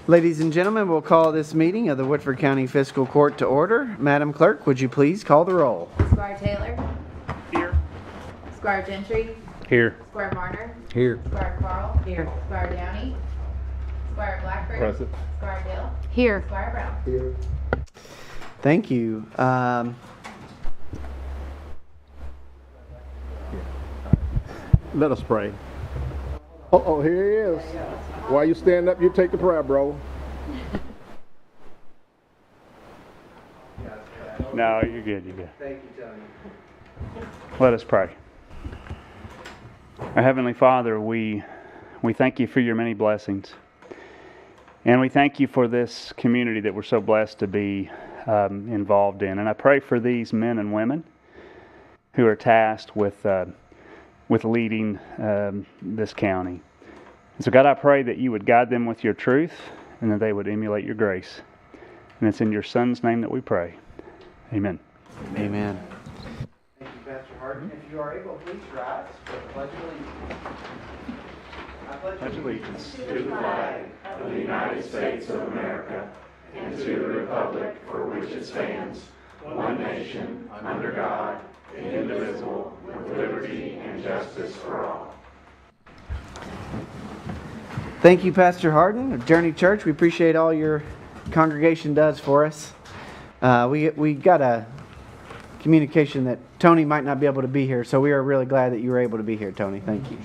Ladies and gentlemen, we'll call this meeting of the Woodford County Fiscal Court to order. Madam Clerk, would you please call the roll? Squire Taylor. Here. Squire Gentry. Here. Squire Marner. Here. Squire Carl. Here. Squire Downey. Squire Blackburn. Present. Squire Dill. Here. Squire Brown. Here. Thank you. Let us pray. Oh, here he is. While you stand up, you take the prayer, bro. No, you're good, you're good. Thank you, Tony. Let us pray. Our Heavenly Father, we thank you for your many blessings. And we thank you for this community that we're so blessed to be involved in. And I pray for these men and women who are tasked with leading this county. And so God, I pray that you would guide them with your truth and that they would emulate your grace. And it's in your Son's name that we pray. Amen. Amen. Thank you, Pastor Harden. If you are able, please rise for the Pledge of Allegiance. I pledge allegiance to the flag of the United States of America and to the republic for which it stands, one nation, under God, indivisible, with liberty and justice for all. Thank you, Pastor Harden of Journey Church. We appreciate all your congregation does for us. We got a communication that Tony might not be able to be here, so we are really glad that you were able to be here, Tony. Thank you.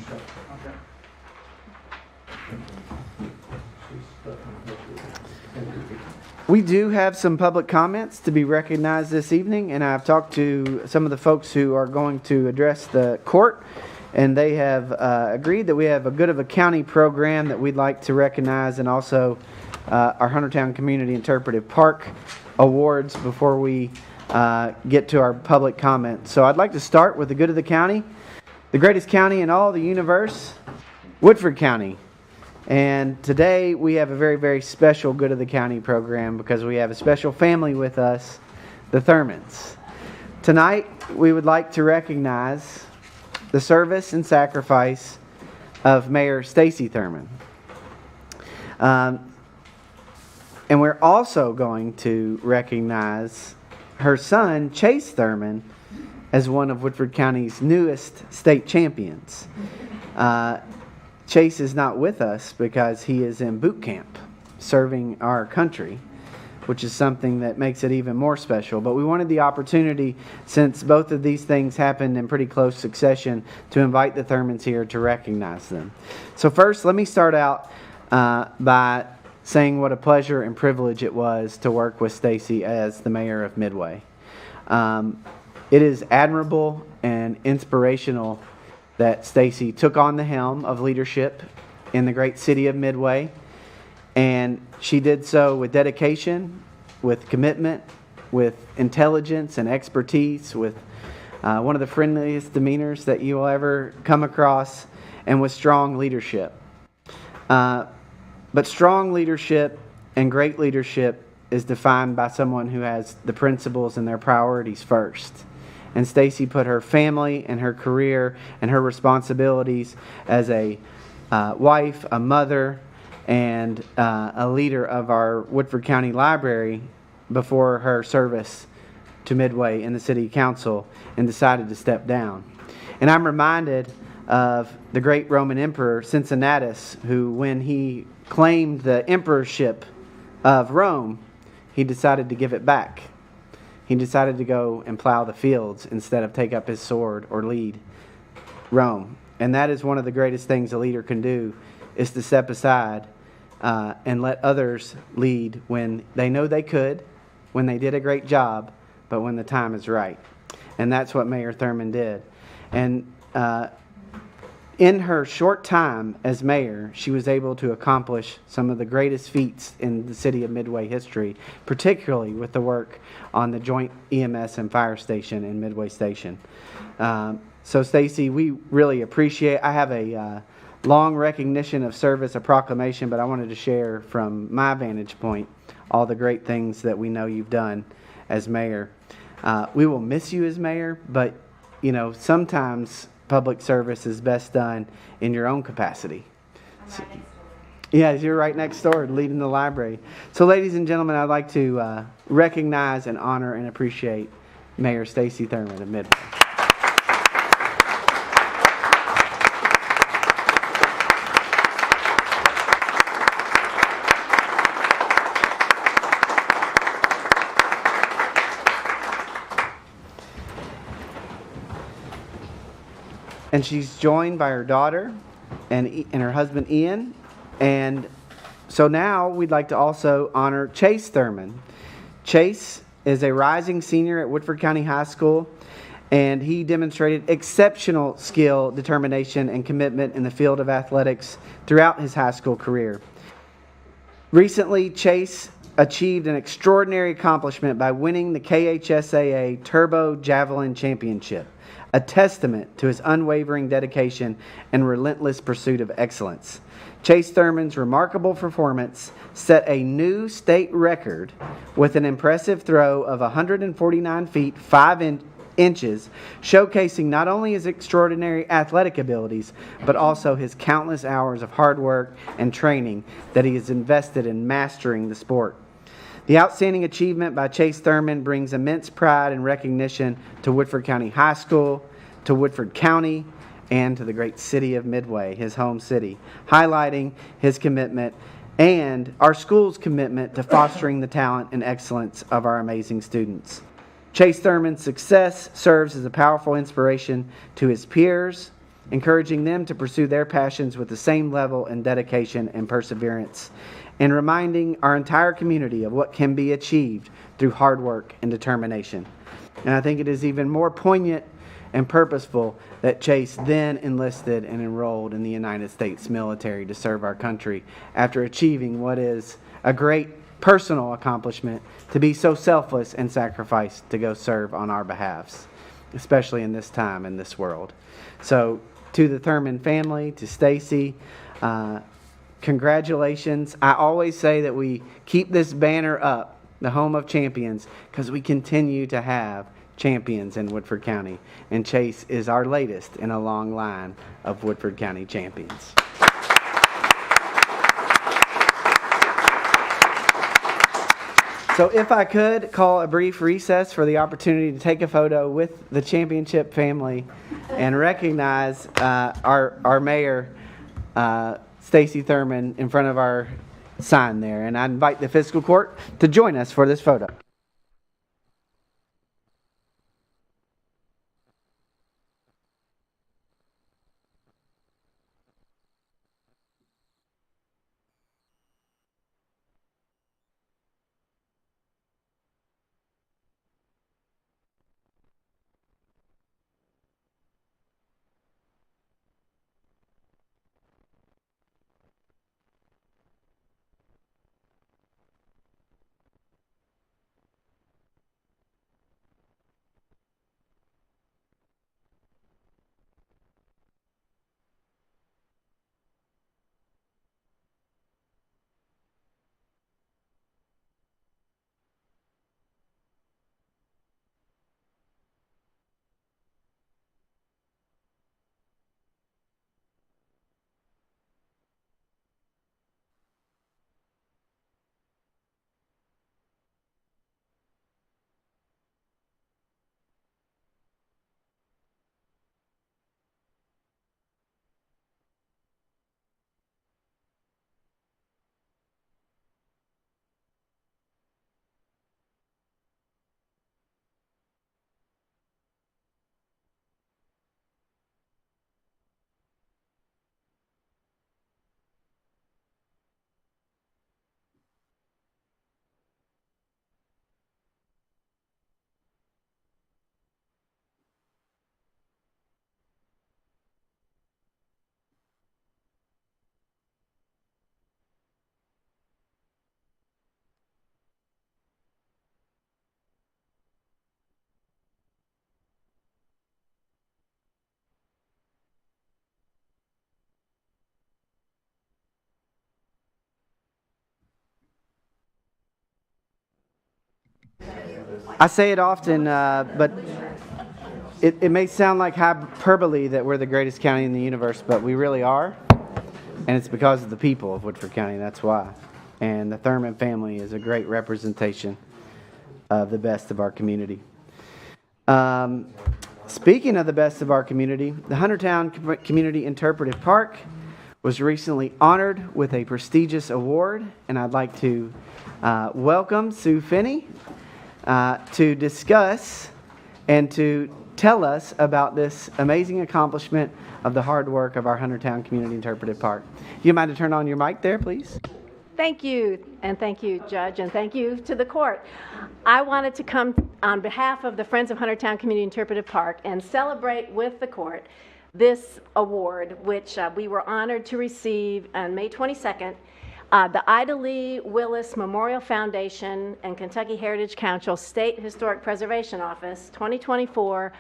We do have some public comments to be recognized this evening, and I've talked to some of the folks who are going to address the court, and they have agreed that we have a good of a county program that we'd like to recognize, and also our Huntertown Community Interpretive Park Awards before we get to our public comments. So I'd like to start with the good of the county, the greatest county in all the universe, Woodford County. And today we have a very, very special Good of the County program because we have a special family with us, the Thurmans. Tonight we would like to recognize the service and sacrifice of Mayor Stacy Thurman. And we're also going to recognize her son, Chase Thurman, as one of Woodford County's newest state champions. Chase is not with us because he is in boot camp serving our country, which is something that makes it even more special. But we wanted the opportunity, since both of these things happened in pretty close succession, to invite the Thurmans here to recognize them. So first, let me start out by saying what a pleasure and privilege it was to work with Stacy as the mayor of Midway. It is admirable and inspirational that Stacy took on the helm of leadership in the great city of Midway, and she did so with dedication, with commitment, with intelligence and expertise, with one of the friendliest demeanors that you will ever come across, and with strong leadership. But strong leadership and great leadership is defined by someone who has the principles and their priorities first. And Stacy put her family and her career and her responsibilities as a wife, a mother, and a leader of our Woodford County Library before her service to Midway in the City Council, and decided to step down. And I'm reminded of the great Roman Emperor Cincinnatus, who, when he claimed the emperorship of Rome, he decided to give it back. He decided to go and plow the fields instead of take up his sword or lead Rome. And that is one of the greatest things a leader can do, is to step aside and let others lead when they know they could, when they did a great job, but when the time is right. And that's what Mayor Thurman did. And in her short time as mayor, she was able to accomplish some of the greatest feats in the city of Midway history, particularly with the work on the joint EMS and fire station in Midway Station. So Stacy, we really appreciate. I have a long recognition of service, a proclamation, but I wanted to share from my vantage point all the great things that we know you've done as mayor. We will miss you as mayor, but you know, sometimes public service is best done in your own capacity. Yeah, you're right next door, leading the library. So, ladies and gentlemen, I'd like to recognize and honor and appreciate Mayor Stacy Thurman of Midway. And she's joined by her daughter and her husband Ian. And so now we'd like to also honor Chase Thurman. Chase is a rising senior at Woodford County High School, and he demonstrated exceptional skill, determination, and commitment in the field of athletics throughout his high school career. Recently, Chase achieved an extraordinary accomplishment by winning the KHSAA Turbo Javelin Championship, a testament to his unwavering dedication and relentless pursuit of excellence. Chase Thurman's remarkable performance set a new state record with an impressive throw of 149 feet 5 inches, showcasing not only his extraordinary athletic abilities, but also his countless hours of hard work and training that he has invested in mastering the sport. The outstanding achievement by Chase Thurman brings immense pride and recognition to Woodford County High School, to Woodford County, and to the great city of Midway, his home city, highlighting his commitment and our school's commitment to fostering the talent and excellence of our amazing students. Chase Thurman's success serves as a powerful inspiration to his peers, encouraging them to pursue their passions with the same level and dedication and perseverance, and reminding our entire community of what can be achieved through hard work and determination. And I think it is even more poignant and purposeful that Chase then enlisted and enrolled in the United States military to serve our country after achieving what is a great personal accomplishment, to be so selfless and sacrificed to go serve on our behalfs, especially in this time in this world. So to the Thurman family, to Stacy, congratulations. I always say that we keep this banner up, the home of champions, because we continue to have champions in Woodford County, and Chase is our latest in a long line of Woodford County champions. So if I could call a brief recess for the opportunity to take a photo with the championship family and recognize our mayor, Stacy Thurman, in front of our sign there. And I invite the Fiscal Court to join us for this photo. I say it often, but it may sound like hyperbole that we're the greatest county in the universe, but we really are. And it's because of the people of Woodford County, that's why. And the Thurman family is a great representation of the best of our community. Speaking of the best of our community, the Huntertown Community Interpretive Park was recently honored with a prestigious award, and I'd like to welcome Sue Finney to discuss and to tell us about this amazing accomplishment of the hard work of our Huntertown Community Interpretive Park. You mind to turn on your mic there, please? Thank you, and thank you, Judge, and thank you to the court. I wanted to come on behalf of the Friends of Huntertown Community Interpretive Park and celebrate with the court this award, which we were honored to receive on May 22nd. The Ida Lee Willis Memorial Foundation and Kentucky Heritage Council State Historic Preservation Office 2024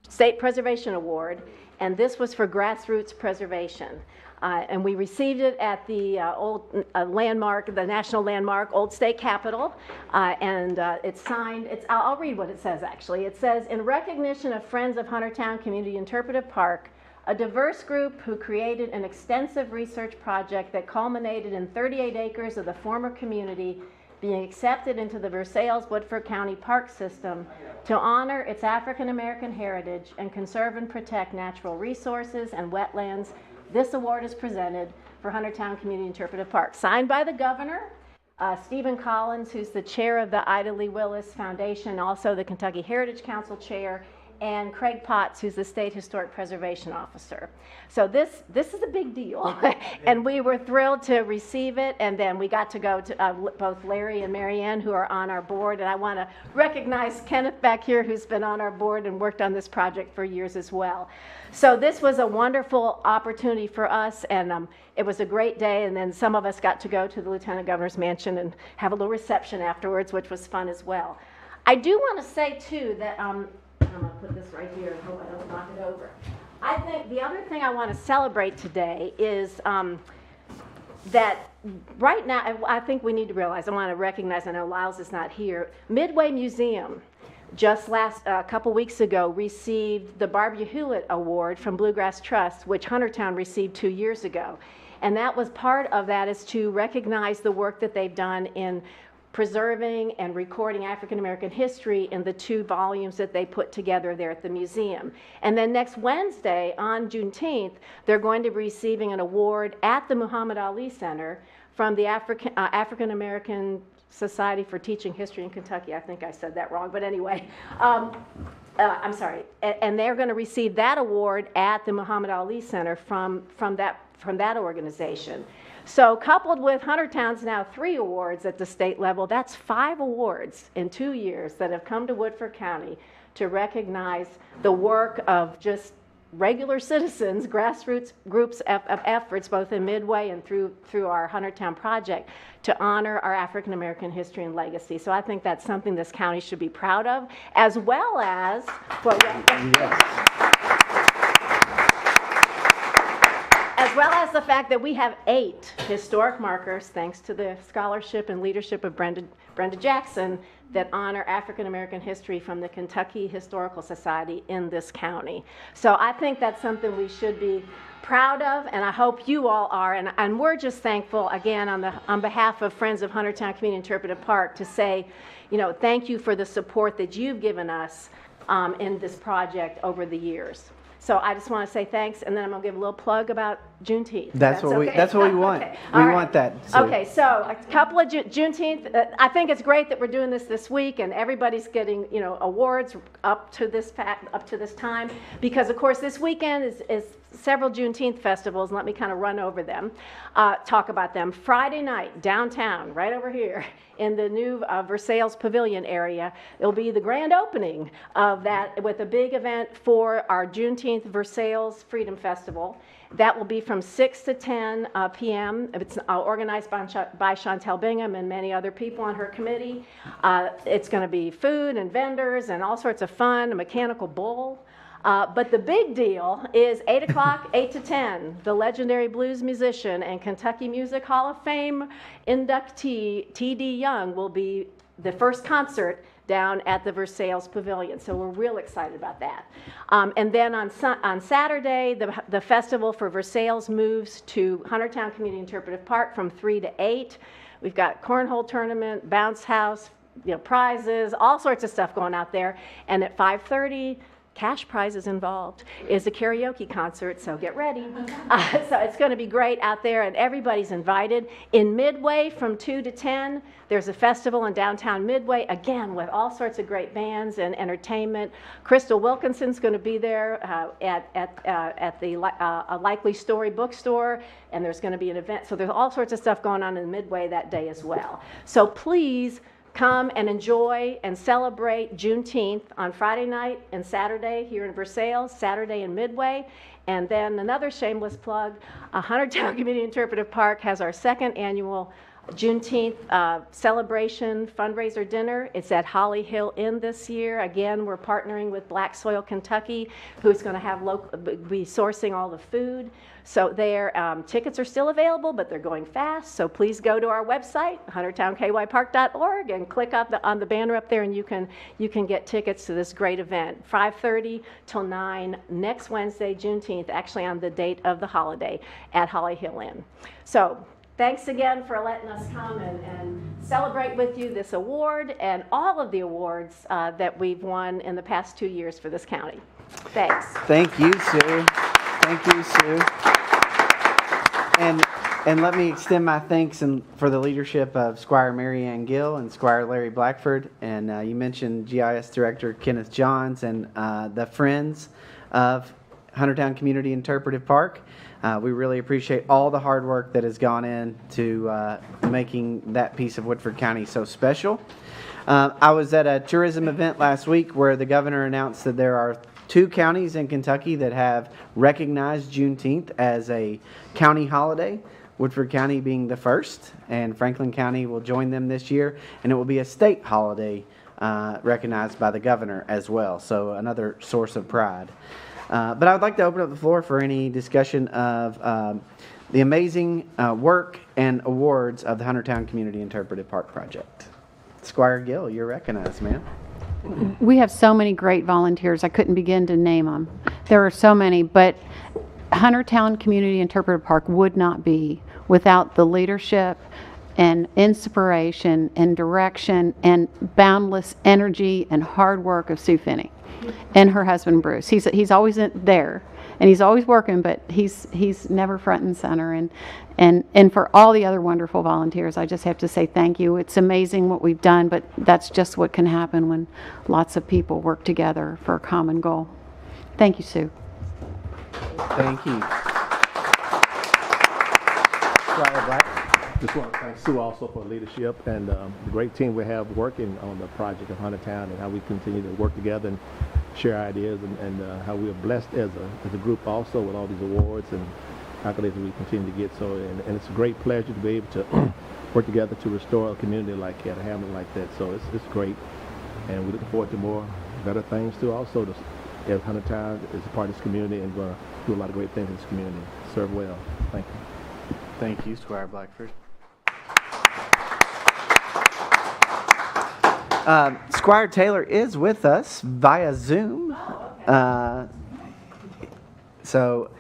State Preservation Award, and this was for grassroots preservation. And we received it at the old landmark, the national landmark, Old State Capitol, and it's signed. I'll read what it says, actually. It says, in recognition of Friends of Huntertown Community Interpretive Park, a diverse group who created an extensive research project that culminated in 38 acres of the former community being accepted into the Versailles-Woodford County Park System to honor its African American heritage and conserve and protect natural resources and wetlands. This award is presented for Huntertown Community Interpretive Park. Signed by the governor, Stephen Collins, who's the chair of the Ida Lee Willis Foundation, also the Kentucky Heritage Council chair, and Craig Potts, who's the State Historic Preservation Officer. So this is a big deal, and we were thrilled to receive it, and then we got to go to both Larry and Marianne, who are on our board, and I want to recognize Kenneth back here, who's been on our board and worked on this project for years as well. So this was a wonderful opportunity for us, and it was a great day, and then some of us got to go to the Lieutenant Governor's mansion and have a little reception afterwards, which was fun as well. I do want to say, too, that I'm going to put this right here and hope I don't knock it over. I think the other thing I want to celebrate today is that right now, I think we need to realize, I want to recognize, I know Lyles is not here, Midway Museum just a couple weeks ago received the Barbara Hewlett Award from Bluegrass Trust, which Huntertown received 2 years ago. And that was part of that is to recognize the work that they've done in preserving and recording African American history in the 2 volumes that they put together there at the museum. And then next Wednesday, on Juneteenth, they're going to be receiving an award at the Muhammad Ali Center from the African American Society for Teaching History in Kentucky. I think I said that wrong, but anyway. I'm sorry. And they're going to receive that award at the Muhammad Ali Center from that organization. So coupled with Huntertown's now 3 awards at the state level, that's 5 awards in 2 years that have come to Woodford County to recognize the work of just regular citizens, grassroots groups of efforts, both in Midway and through our Huntertown project, to honor our African American history and legacy. So I think that's something this county should be proud of, as well as, as well as the fact that we have 8 historic markers, thanks to the scholarship and leadership of Brenda Jackson, that honor African American history from the Kentucky Historical Society in this county. So I think that's something we should be proud of, and I hope you all are. And we're just thankful, again, on behalf of Friends of Huntertown Community Interpretive Park, to say, thank you for the support that you've given us in this project over the years. So I just want to say thanks, and then I'm going to give a little plug about Juneteenth. That's what we want. Okay. We want that. Sue. Okay, so a couple of Juneteenth. I think it's great that we're doing this week, and everybody's getting awards up to this time, because of course this weekend is several Juneteenth festivals. Let me kind of run over them, talk about them. Friday night, downtown, right over here in the new Versailles Pavilion area, it'll be the grand opening of that with a big event for our Juneteenth Versailles Freedom Festival. That will be from 6 to 10 p.m. It's organized by Chantel Bingham and many other people on her committee. It's going to be food and vendors and all sorts of fun, a mechanical bull. But the big deal is 8 o'clock, 8 to 10, the legendary blues musician and Kentucky Music Hall of Fame inductee T.D. Young will be the first concert down at the Versailles Pavilion. So we're real excited about that. And then on Saturday, the festival for Versailles moves to Huntertown Community Interpretive Park from 3 to 8. We've got cornhole tournament, bounce house, prizes, all sorts of stuff going out there. And at 5:30, cash prizes involved, is a karaoke concert, so get ready. So it's going to be great out there, and everybody's invited. In Midway from 2 to 10, there's a festival in downtown Midway, again, with all sorts of great bands and entertainment. Crystal Wilkinson's going to be there at the A Likely Story bookstore, and there's going to be an event. So there's all sorts of stuff going on in Midway that day as well. So please come and enjoy and celebrate Juneteenth on Friday night and Saturday here in Versailles, Saturday in Midway. And then another shameless plug, Huntertown Community Interpretive Park has our second annual Juneteenth celebration fundraiser dinner. It's at Holly Hill Inn this year. Again, we're partnering with Black Soil Kentucky, who's going to be sourcing all the food. So their tickets are still available, but they're going fast. So please go to our website, huntertownkypark.org, and click on the banner up there, and you can get tickets to this great event. 5:30 till 9 next Wednesday, Juneteenth, actually on the date of the holiday at Holly Hill Inn. So thanks again for letting us come and celebrate with you this award and all of the awards that we've won in the past 2 years for this county. Thanks. Thank you, Sue. Thank you, Sue. And let me extend my thanks for the leadership of Squire Mary Ann Gill and Squire Larry Blackford. And you mentioned GIS Director Kenneth Johns and the Friends of Huntertown Community Interpretive Park. We really appreciate all the hard work that has gone into making that piece of Woodford County so special. I was at a tourism event last week where the governor announced that there are 2 counties in Kentucky that have recognized Juneteenth as a county holiday, Woodford County being the first, and Franklin County will join them this year, and it will be a state holiday recognized by the governor as well, so another source of pride. But I would like to open up the floor for any discussion of the amazing work and awards of the Huntertown Community Interpretive Park Project. Squire Gill, you're recognized, ma'am. We have so many great volunteers. I couldn't begin to name them. There are so many, but Huntertown Community Interpretive Park would not be without the leadership and inspiration and direction and boundless energy and hard work of Sue Finney and her husband Bruce. He's always there and he's always working, but he's never front and center. And for all the other wonderful volunteers, I just have to say thank you. It's amazing what we've done, but that's just what can happen when lots of people work together for a common goal. Thank you, Sue. Thank you. Squire Black. Just want to thank Sue also for leadership and the great team we have working on the project of Huntertown and how we continue to work together and share ideas and how we are blessed as a group also with all these awards and accolades that we continue to get. So and it's a great pleasure to be able to work together to restore a community like at a hamlet like that. So it's great, and we're looking forward to more better things too. Also, as Huntertown is a part of this community and going to do a lot of great things in this community. Serve well. Thank you. Thank you, Squire Blackford. Squire Taylor is with us via Zoom. So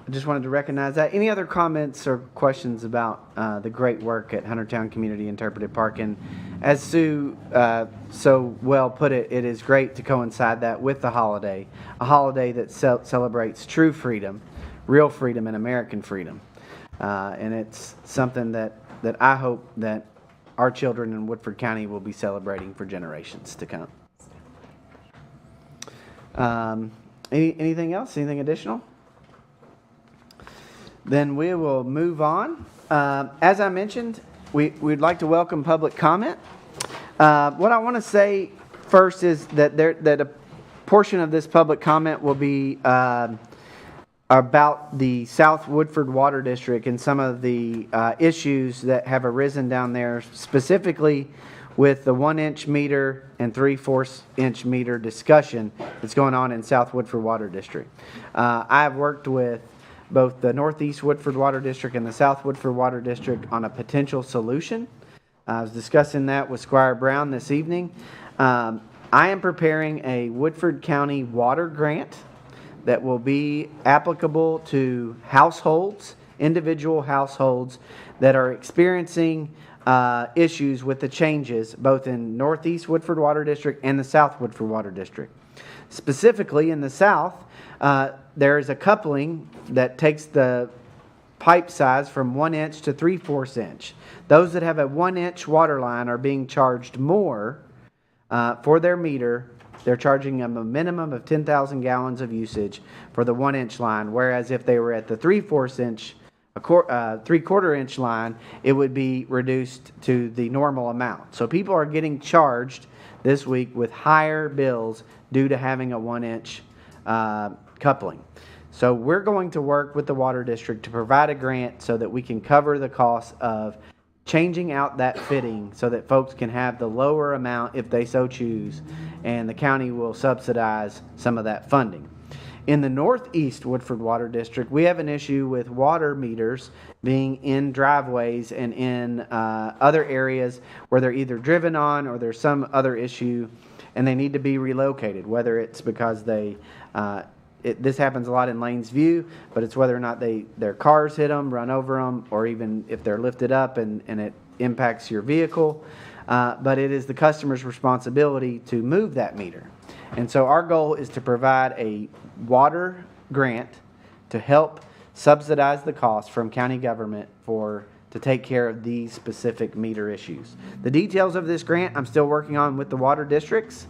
I just wanted to recognize that. Any other comments or questions about the great work at Huntertown Community Interpretive Park? And as Sue so well put it, it is great to coincide that with the holiday, a holiday that celebrates true freedom, real freedom, and American freedom. And it's something that I hope that our children in Woodford County will be celebrating for generations to come. Anything else? Anything additional? Then we will move on. As I mentioned, we'd like to welcome public comment. What I want to say first is that a portion of this public comment will be about the South Woodford Water District and some of the issues that have arisen down there, specifically with the 1-inch meter and 3/4-inch meter discussion that's going on in South Woodford Water District. I've worked with both the Northeast Woodford Water District and the South Woodford Water District on a potential solution. I was discussing that with Squire Brown this evening. I am preparing a Woodford County water grant that will be applicable to households, individual households that are experiencing issues with the changes both in Northeast Woodford Water District and the South Woodford Water District. Specifically in the South, there is a coupling that takes the pipe size from 1 inch to 3/4 inch. Those that have a 1 inch water line are being charged more for their meter. They're charging them a minimum of 10,000 gallons of usage for the 1 inch line, whereas if they were at the 3/4 inch, 3/4 inch line, it would be reduced to the normal amount. So people are getting charged this week with higher bills due to having a 1 inch coupling. So we're going to work with the water district to provide a grant so that we can cover the cost of changing out that fitting so that folks can have the lower amount if they so choose, and the county will subsidize some of that funding. In the Northeast Woodford Water District, we have an issue with water meters being in driveways and in other areas where they're either driven on or there's some other issue and they need to be relocated, whether it's because this happens a lot in Lanes View, but it's whether or not their cars hit them, run over them, or even if they're lifted up and it impacts your vehicle. But it is the customer's responsibility to move that meter. And so our goal is to provide a water grant to help subsidize the cost from county government to take care of these specific meter issues. The details of this grant I'm still working on with the water districts.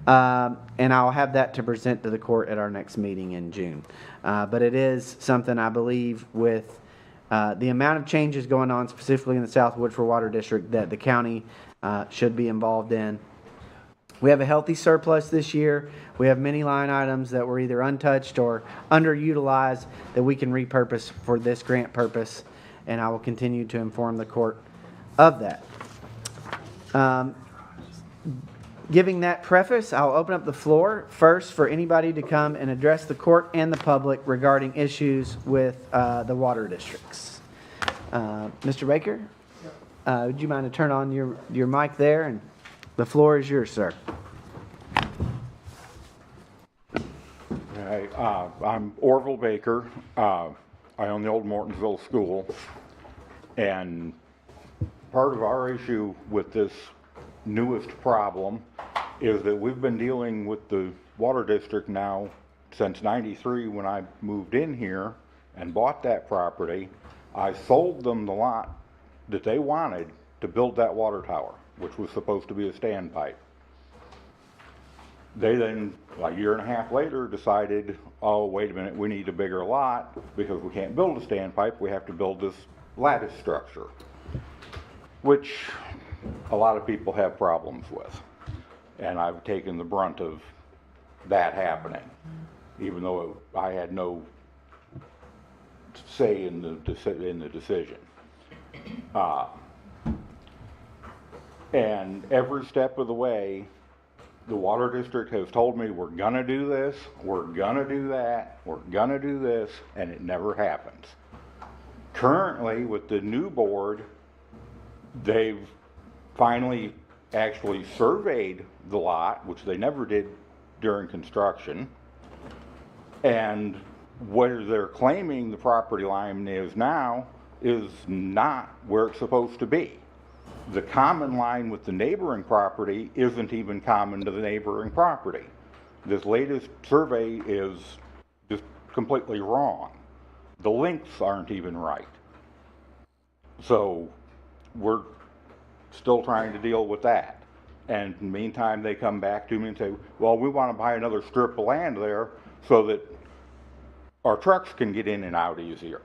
And I'll have that to present to the court at our next meeting in June. But it is something I believe with the amount of changes going on specifically in the South Woodford Water District that the county should be involved in. We have a healthy surplus this year. We have many line items that were either untouched or underutilized that we can repurpose for this grant purpose, and I will continue to inform the court of that. Giving that preface, I'll open up the floor first for anybody to come and address the court and the public regarding issues with the water districts. Mr. Baker, would you mind to turn on your mic there? And the floor is yours, sir. Hey, I'm Orville Baker. I own the old Mortonsville School. And part of our issue with this newest problem is that we've been dealing with the water district now since '93 when I moved in here and bought that property. I sold them the lot that they wanted to build that water tower, which was supposed to be a standpipe. They then, a year and a half later, decided, oh, wait a minute, we need a bigger lot because we can't build a standpipe, we have to build this lattice structure, which a lot of people have problems with. And I've taken the brunt of that happening, even though I had no say in the decision. And every step of the way, the water district has told me, we're gonna do this, we're gonna do that, we're gonna do this, and it never happens. Currently, with the new board, they've finally actually surveyed the lot, which they never did during construction, and where they're claiming the property line is now is not where it's supposed to be. The common line with the neighboring property isn't even common to the neighboring property. This latest survey is just completely wrong. The links aren't even right. So we're still trying to deal with that. And in the meantime, they come back to me and say, well, we want to buy another strip of land there so that our trucks can get in and out easier,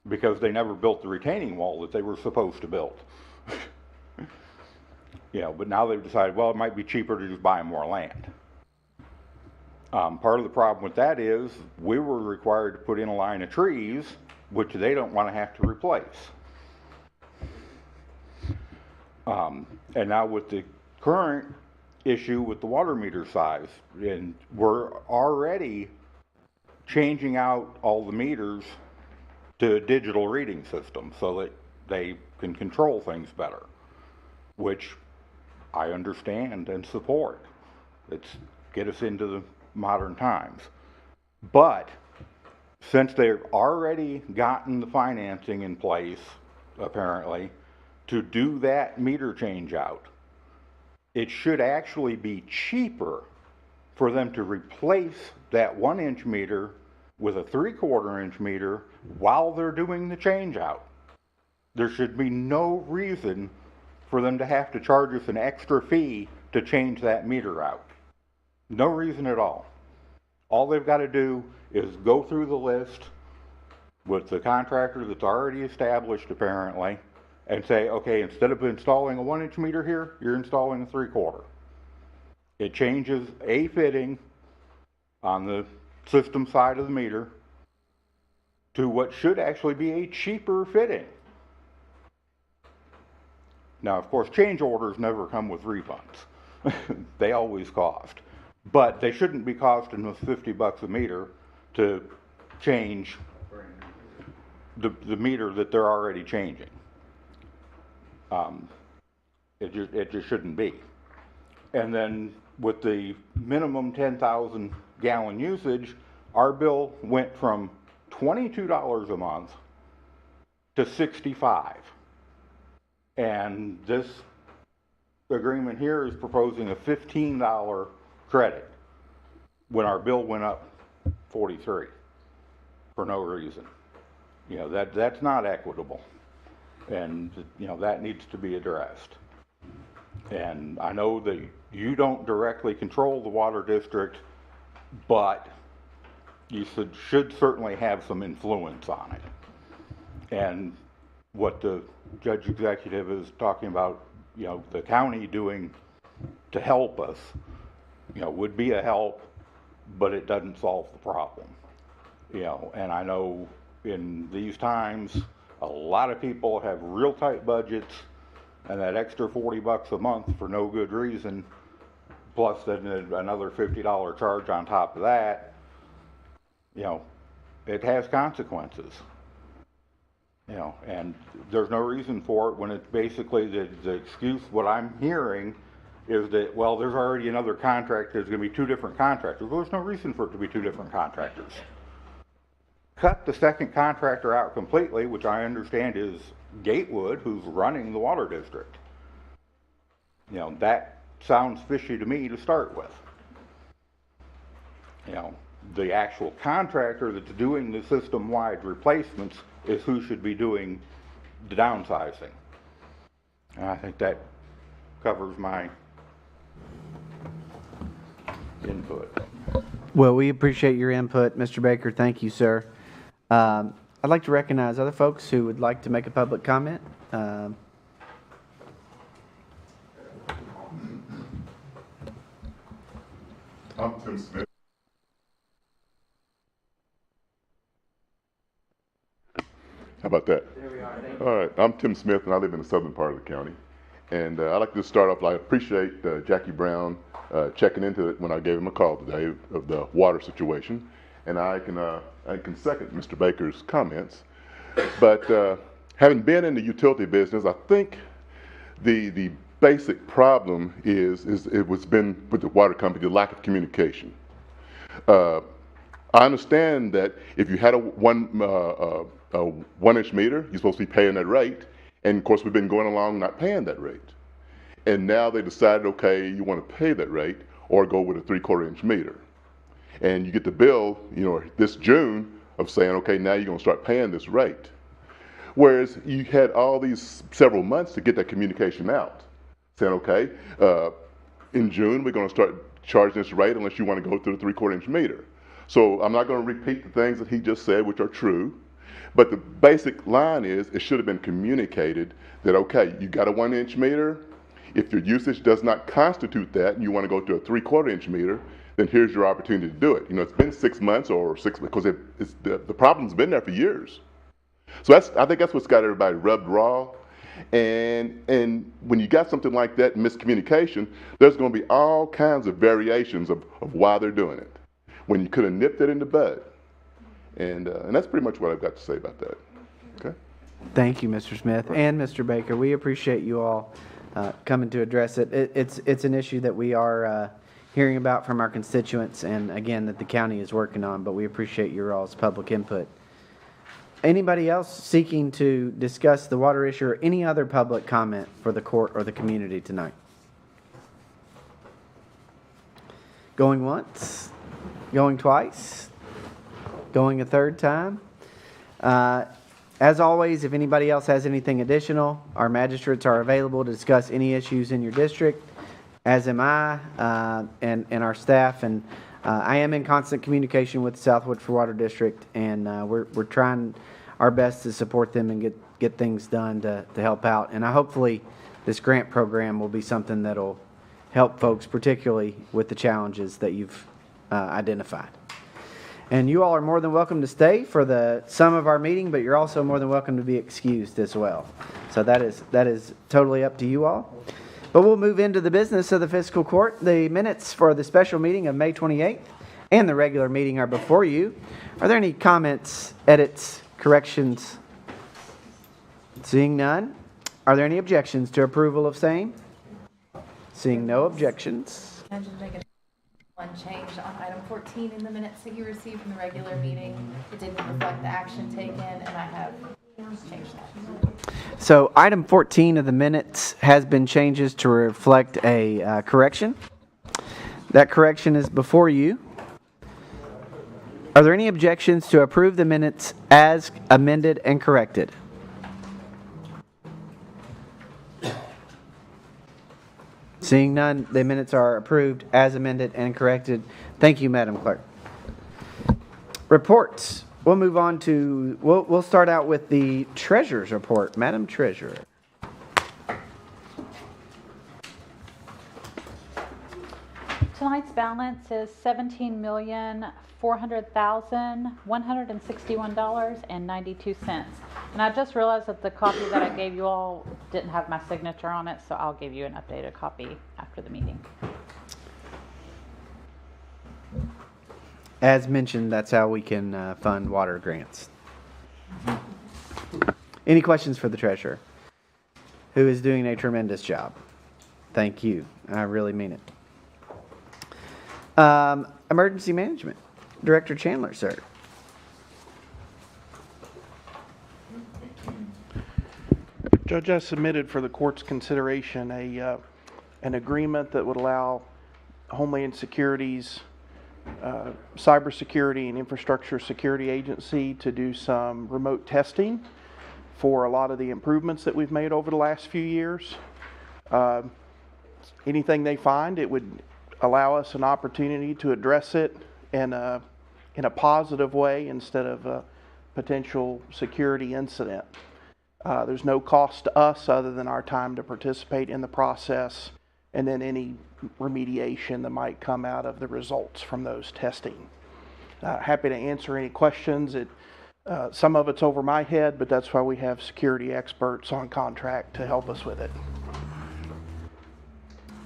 because they never built the retaining wall that they were supposed to build. But now they've decided, well, it might be cheaper to just buy more land. Part of the problem with that is we were required to put in a line of trees, which they don't want to have to replace. And now with the current issue with the water meter size, and we're already changing out all the meters to a digital reading system so that they can control things better, which I understand and support. Let's get us into the modern times. But since they've already gotten the financing in place, apparently, to do that meter change out, it should actually be cheaper for them to replace that 1-inch meter with a 3/4-inch meter while they're doing the change out. There should be no reason for them to have to charge us an extra fee to change that meter out. No reason at all. All they've got to do is go through the list with the contractor that's already established, apparently, and say, okay, instead of installing a 1-inch meter here, you're installing a 3/4. It changes a fitting on the system side of the meter to what should actually be a cheaper fitting. Now, of course, change orders never come with refunds. They always cost. But they shouldn't be costing us $50 a meter to change the meter that they're already changing. It just shouldn't be. And then with the minimum 10,000 gallon usage, our bill went from $22 a month to $65. And this agreement here is proposing a $15 credit when our bill went up $43 for no reason. You know, that's not equitable. And, you know, that needs to be addressed. And I know that you don't directly control the water district, but you should certainly have some influence on it. And what the judge executive is talking about, you know, the county doing to help us, you know, would be a help, but it doesn't solve the problem. You know, and I know in these times, a lot of people have real tight budgets, and that extra $40 a month for no good reason, plus then another $50 charge on top of that, you know, it has consequences. You know, and there's no reason for it when it's basically the excuse, what I'm hearing is that, well, there's already another contract, there's going to be 2 different contractors. Well, there's no reason for it to be 2 different contractors. Cut the second contractor out completely, which I understand is Gatewood, who's running the water district. You know, that sounds fishy to me to start with. You know, the actual contractor that's doing the system-wide replacements is who should be doing the downsizing. And I think that covers my input. Well, we appreciate your input, Mr. Baker. Thank you, sir. I'd like to recognize other folks who would like to make a public comment. I'm Tim Smith. How about that? There we are. All right. I'm Tim Smith, and I live in the southern part of the county. And I'd like to start off, I appreciate Jackie Brown checking into it when I gave him a call today of the water situation. And I can second Mr. Baker's comments. But having been in the utility business, I think the basic problem is it was been with the water company, the lack of communication. I understand that if you had a 1-inch meter, you're supposed to be paying that rate. And of course, we've been going along not paying that rate. And now they decided, okay, you want to pay that rate or go with a 3/4-inch meter. And you get the bill, you know, this June of saying, okay, now you're going to start paying this rate. Whereas you had all these several months to get that communication out, saying, okay, in June we're going to start charging this rate unless you want to go through the 3/4-inch meter. So I'm not going to repeat the things that he just said, which are true. But the basic line is, it should have been communicated that, okay, you got a 1-inch meter. If your usage does not constitute that and you want to go to a 3/4-inch meter, then here's your opportunity to do it. You know, it's been 6 months or 6, because the problem's been there for years. So I think that's what's got everybody rubbed raw. And when you got something like that, miscommunication, there's going to be all kinds of variations of why they're doing it, when you could have nipped it in the bud. And that's pretty much what I've got to say about that. Okay. Thank you, Mr. Smith and Mr. Baker. We appreciate you all coming to address it. It's an issue that we are hearing about from our constituents, and again, that the county is working on, but we appreciate your all's public input. Anybody else seeking to discuss the water issue or any other public comment for the court or the community tonight? Going once? Going twice? Going a third time? As always, if anybody else has anything additional, our magistrates are available to discuss any issues in your district, as am I, and our staff. And I am in constant communication with the South Woodford Water District, and we're trying our best to support them and get things done to help out. And hopefully this grant program will be something that'll help folks, particularly with the challenges that you've identified. And you all are more than welcome to stay for the sum of our meeting, but you're also more than welcome to be excused as well. So that is totally up to you all. But we'll move into the business of the fiscal court. The minutes for the special meeting of May 28th and the regular meeting are before you. Are there any comments, edits, corrections? Seeing none. Are there any objections to approval of same? Seeing no objections. I just make one change on item 14 in the minutes that you received from the regular meeting. It didn't reflect the action taken, and I have changed that. So item 14 of the minutes has been changed to reflect a correction. That correction is before you. Are there any objections to approve the minutes as amended and corrected? Seeing none, the minutes are approved as amended and corrected. Thank you, Madam Clerk. Reports. We'll move on to, we'll start out with the Treasurer's report. Madam Treasurer. Tonight's balance is $17,400,161.92. And I just realized that the copy that I gave you all didn't have my signature on it, so I'll give you an updated copy after the meeting. As mentioned, that's how we can fund water grants. Any questions for the treasurer, who is doing a tremendous job? Thank you. I really mean it. Emergency Management, Director Chandler, sir. Judge, I submitted for the court's consideration an agreement that would allow Homeland Security's Cybersecurity and Infrastructure Security Agency to do some remote testing for a lot of the improvements that we've made over the last few years. Anything they find, it would allow us an opportunity to address it in a positive way instead of a potential security incident. There's no cost to us other than our time to participate in the process, and then any remediation that might come out of the results from those testing. Happy to answer any questions. Some of it's over my head, but that's why we have security experts on contract to help us with it.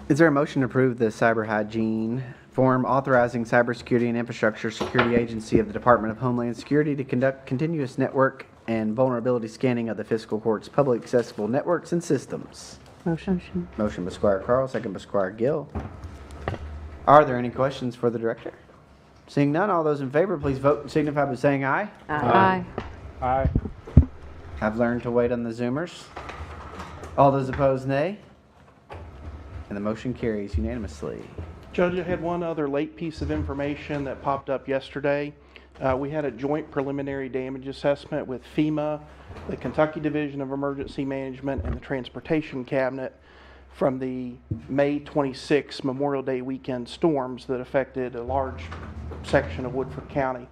Is there a motion to approve the cyber hygiene form authorizing Cybersecurity and Infrastructure Security Agency of the Department of Homeland Security to conduct continuous network and vulnerability scanning of the fiscal court's public accessible networks and systems? Motion. Motion by Squire Carl, second by Squire Gill. Are there any questions for the director? Seeing none, all those in favor, please vote and signify by saying aye. Aye. Aye. I've learned to wait on the Zoomers. All those opposed, nay. And the motion carries unanimously. Judge, I had one other late piece of information that popped up yesterday. We had a joint preliminary damage assessment with FEMA, the Kentucky Division of Emergency Management, and the Transportation Cabinet from the May 26 Memorial Day weekend storms that affected a large section of Woodford County.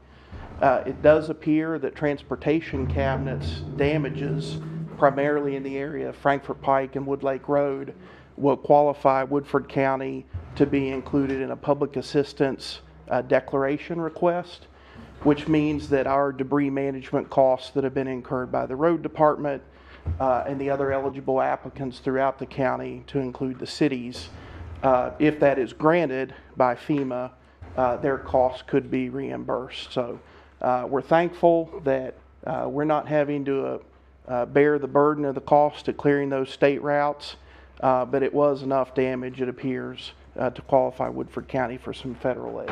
It does appear that Transportation Cabinet's damages, primarily in the area of Frankfort Pike and Wood Lake Road, will qualify Woodford County to be included in a public assistance declaration request, which means that our debris management costs that have been incurred by the road department and the other eligible applicants throughout the county, to include the cities, if that is granted by FEMA, their costs could be reimbursed. So we're thankful that we're not having to bear the burden of the cost of clearing those state routes. but it was enough damage, it appears, to qualify Woodford County for some federal aid.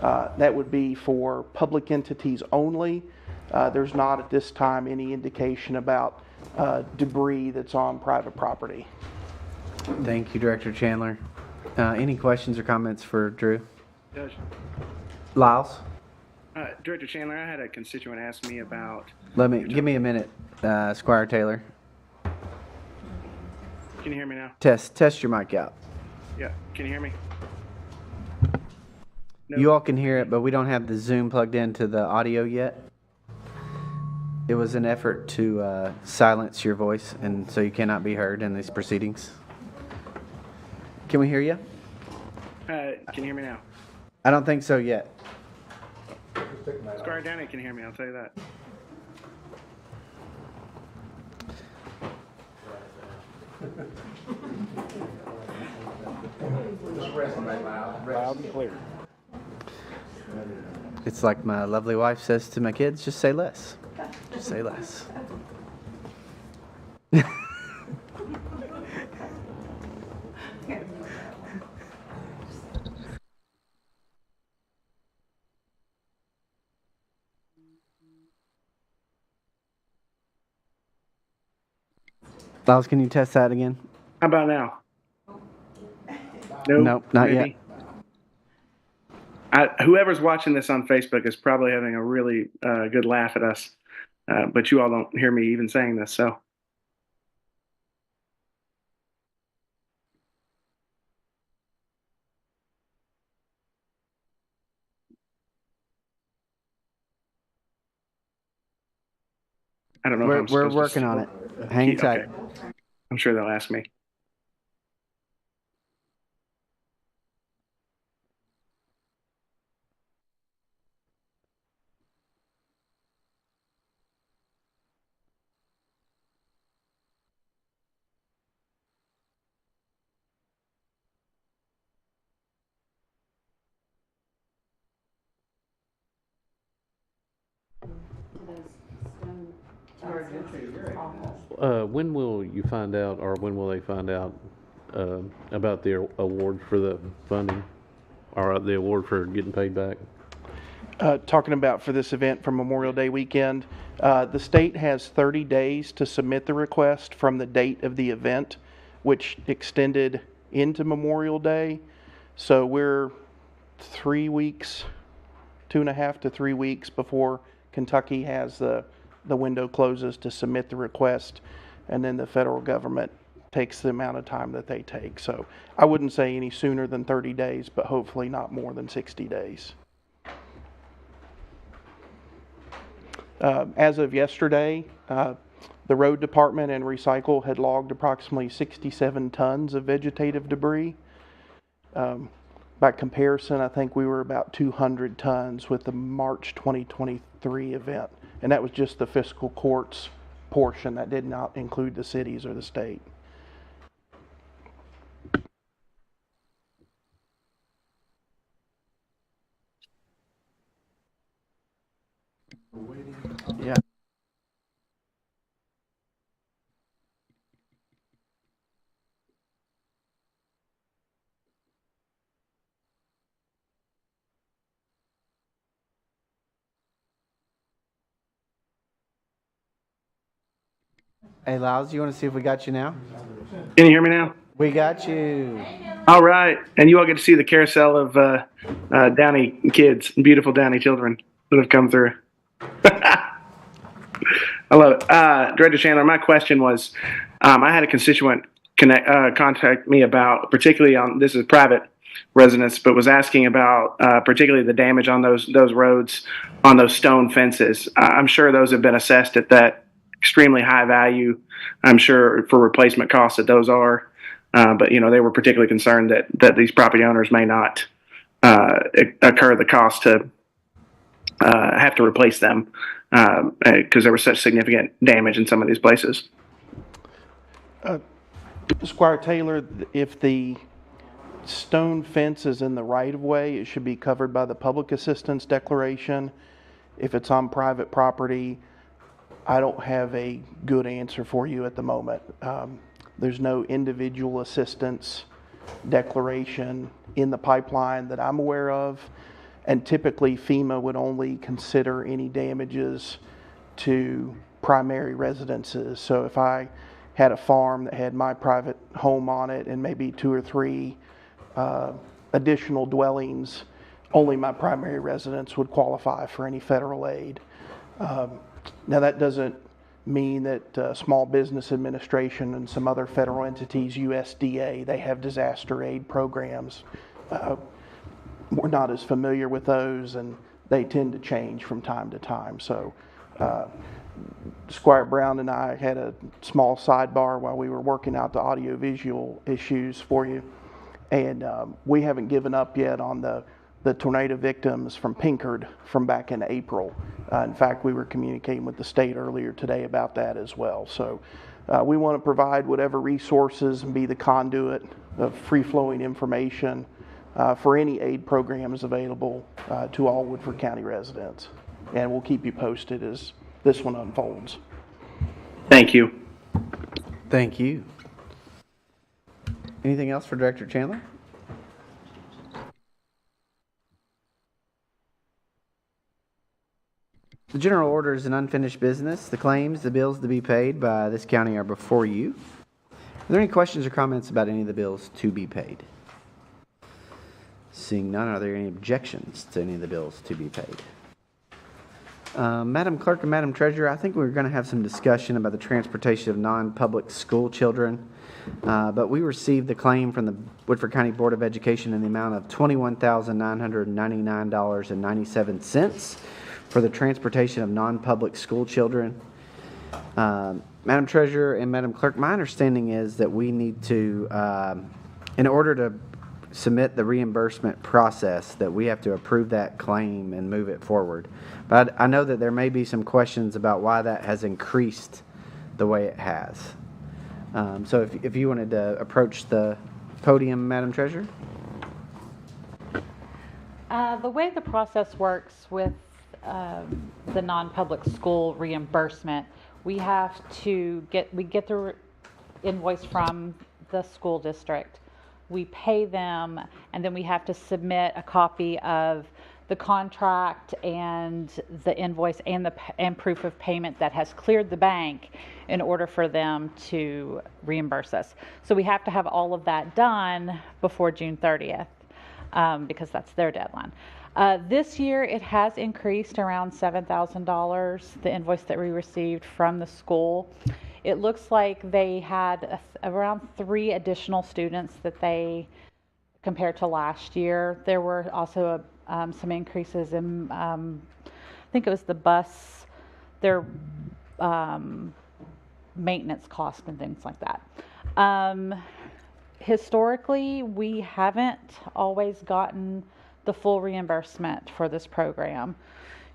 That would be for public entities only. There's not at this time any indication about debris that's on private property. Thank you, Director Chandler. Any questions or comments for Drew? Judge, Lyles? Director Chandler, I had a constituent ask me about. Give me a minute, Squire Taylor. Can you hear me now? Test your mic out. Yeah, can you hear me? No. You all can hear it, but we don't have the Zoom plugged into the audio yet. It was an effort to silence your voice, and so you cannot be heard in these proceedings. Can we hear you? Can you hear me now? I don't think so yet. Squire Downey can hear me, I'll tell you that. Loud and clear. It's like my lovely wife says to my kids, just say less. Just say less. Lyles, can you test that again? How about now? Nope, not maybe? yet. Whoever's watching this on Facebook is probably having a really good laugh at us, but you all don't hear me even saying this, so. I don't know if I'm We're supposed working to on it. Hang tight. Okay. I'm sure they'll ask me. When will you find out, or when will they find out about the award for the funding, or the award for getting paid back? Talking about for this event for Memorial Day weekend, the state has 30 days to submit the request from the date of the event, which extended into Memorial Day. So we're 3 weeks, 2.5 to 3 weeks before Kentucky has the window closes to submit the request, and then the federal government takes the amount of time that they take. So I wouldn't say any sooner than 30 days, but hopefully not more than 60 days. As of yesterday, the road department and Recycle had logged approximately 67 tons of vegetative debris. By comparison, I think we were about 200 tons with the March 2023 event. And that was just the fiscal courts portion. That did not include the cities or the state. Yeah. Hey, Lyles, you want to see if we got you now? Can you hear me now? We got you. All right. And you all get to see the carousel of Downey kids, beautiful Downey children that have come through. I love it. Director Chandler, my question was, I had a constituent contact me about, particularly on, this is private residents, but was asking about particularly the damage on those roads, on those stone fences. I'm sure those have been assessed at that extremely high value, I'm sure, for replacement costs that those are. But, you know, they were particularly concerned that these property owners may not incur the cost to have to replace them because there was such significant damage in some of these places. Squire Taylor, if the stone fence is in the right-of-way, it should be covered by the public assistance declaration. If it's on private property, I don't have a good answer for you at the moment. There's no individual assistance declaration in the pipeline that I'm aware of. And typically FEMA would only consider any damages to primary residences. So if I had a farm that had my private home on it and maybe 2 or 3 additional dwellings, only my primary residence would qualify for any federal aid. Now that doesn't mean that Small Business Administration and some other federal entities, USDA, they have disaster aid programs. We're not as familiar with those, and they tend to change from time to time. So Squire Brown and I had a small sidebar while we were working out the audiovisual issues for you, and we haven't given up yet on the tornado victims from Pinkard from back in April. In fact, we were communicating with the state earlier today about that as well. So we want to provide whatever resources and be the conduit of free-flowing information for any aid programs available to all Woodford County residents. And we'll keep you posted as this one unfolds. Thank you. Thank you. Anything else for Director Chandler? The general orders and unfinished business, the claims, the bills to be paid by this county are before you. Are there any questions or comments about any of the bills to be paid? Seeing none, are there any objections to any of the bills to be paid? Madam Clerk and Madam Treasurer, I think we're going to have some discussion about the transportation of non-public school children, but we received the claim from the Woodford County Board of Education in the amount of $21,999.97 for the transportation of non-public school children. Madam Treasurer and Madam Clerk, my understanding is that we need to, in order to submit the reimbursement process, that we have to approve that claim and move it forward. But I know that there may be some questions about why that has increased the way it has. So if you wanted to approach the podium, Madam Treasurer. The way the process works with the non-public school reimbursement, we get the invoice from the school district. We pay them, and then we have to submit a copy of the contract and the invoice and proof of payment that has cleared the bank in order for them to reimburse us. So we have to have all of that done before June 30th because that's their deadline. This year it has increased around $7,000, the invoice that we received from the school. It looks like they had around 3 additional students that they, compared to last year. There were also some increases in, I think it was the bus, their maintenance cost and things like that. Historically, we haven't always gotten the full reimbursement for this program.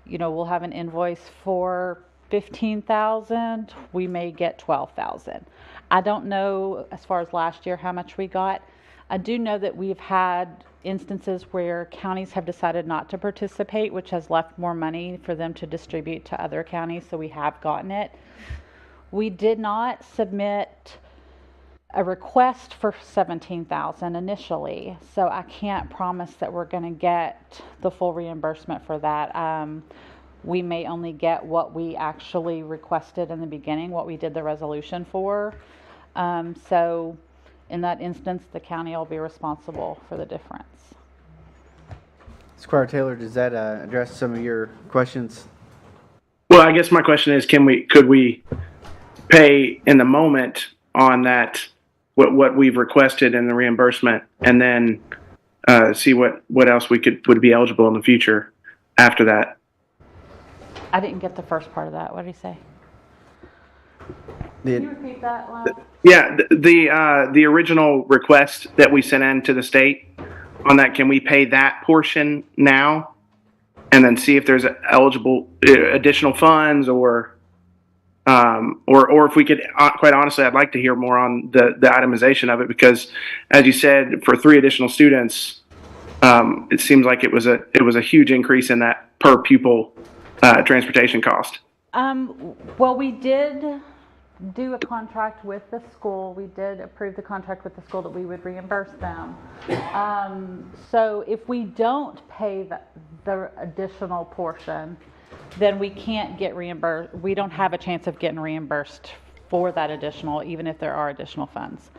You know, we'll have an invoice for $15,000, we may get $12,000. I don't know as far as last year how much we got. I do know that we've had instances where counties have decided not to participate, which has left more money for them to distribute to other counties, so we have gotten it. We did not submit a request for $17,000 initially, so I can't promise that we're going to get the full reimbursement for that. We may only get what we actually requested in the beginning, what we did the resolution for. So in that instance, the county will be responsible for the difference. Squire Taylor, does that address some of your questions? Well, I guess my question is, could we pay in the moment on that, what we've requested in the reimbursement, and then see what else would be eligible in the future after that? I didn't get the first part of that. What did he say? Can you repeat that, Lyle? Yeah, the original request that we sent in to the state on that, can we pay that portion now and then see if there's eligible additional funds or if we could, quite honestly, I'd like to hear more on the itemization of it, because as you said, for 3 additional students, it seems like it was a huge increase in that per pupil transportation cost. Well, we did do a contract with the school. We did approve the contract with the school that we would reimburse them. So if we don't pay the additional portion, then we can't get reimbursed. We don't have a chance of getting reimbursed for that additional, even if there are additional funds.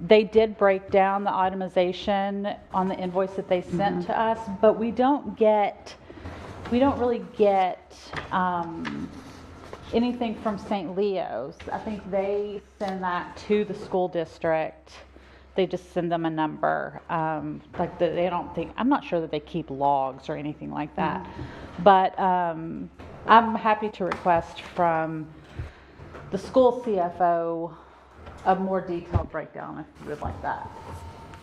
They did break down the itemization on the invoice that they sent to us, but we don't really get anything from St. Leo's. I think they send that to the school district. They just send them a number. They don't think, I'm not sure that they keep logs or anything like that. But I'm happy to request from the school CFO a more detailed breakdown if you would like that.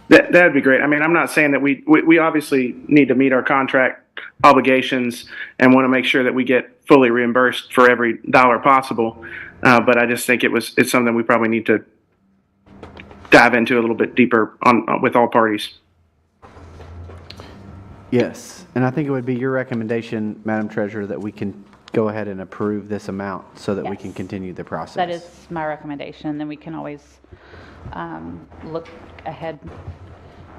That'd be great. I mean, I'm not saying that we obviously need to meet our contract obligations and want to make sure that we get fully reimbursed for every dollar possible. But I just think it's something we probably need to dive into a little bit deeper with all parties. Yes, and I think it would be your recommendation, Madam Treasurer, that we can go ahead and approve this amount so that we can continue the process. That is my recommendation. Then we can always look ahead,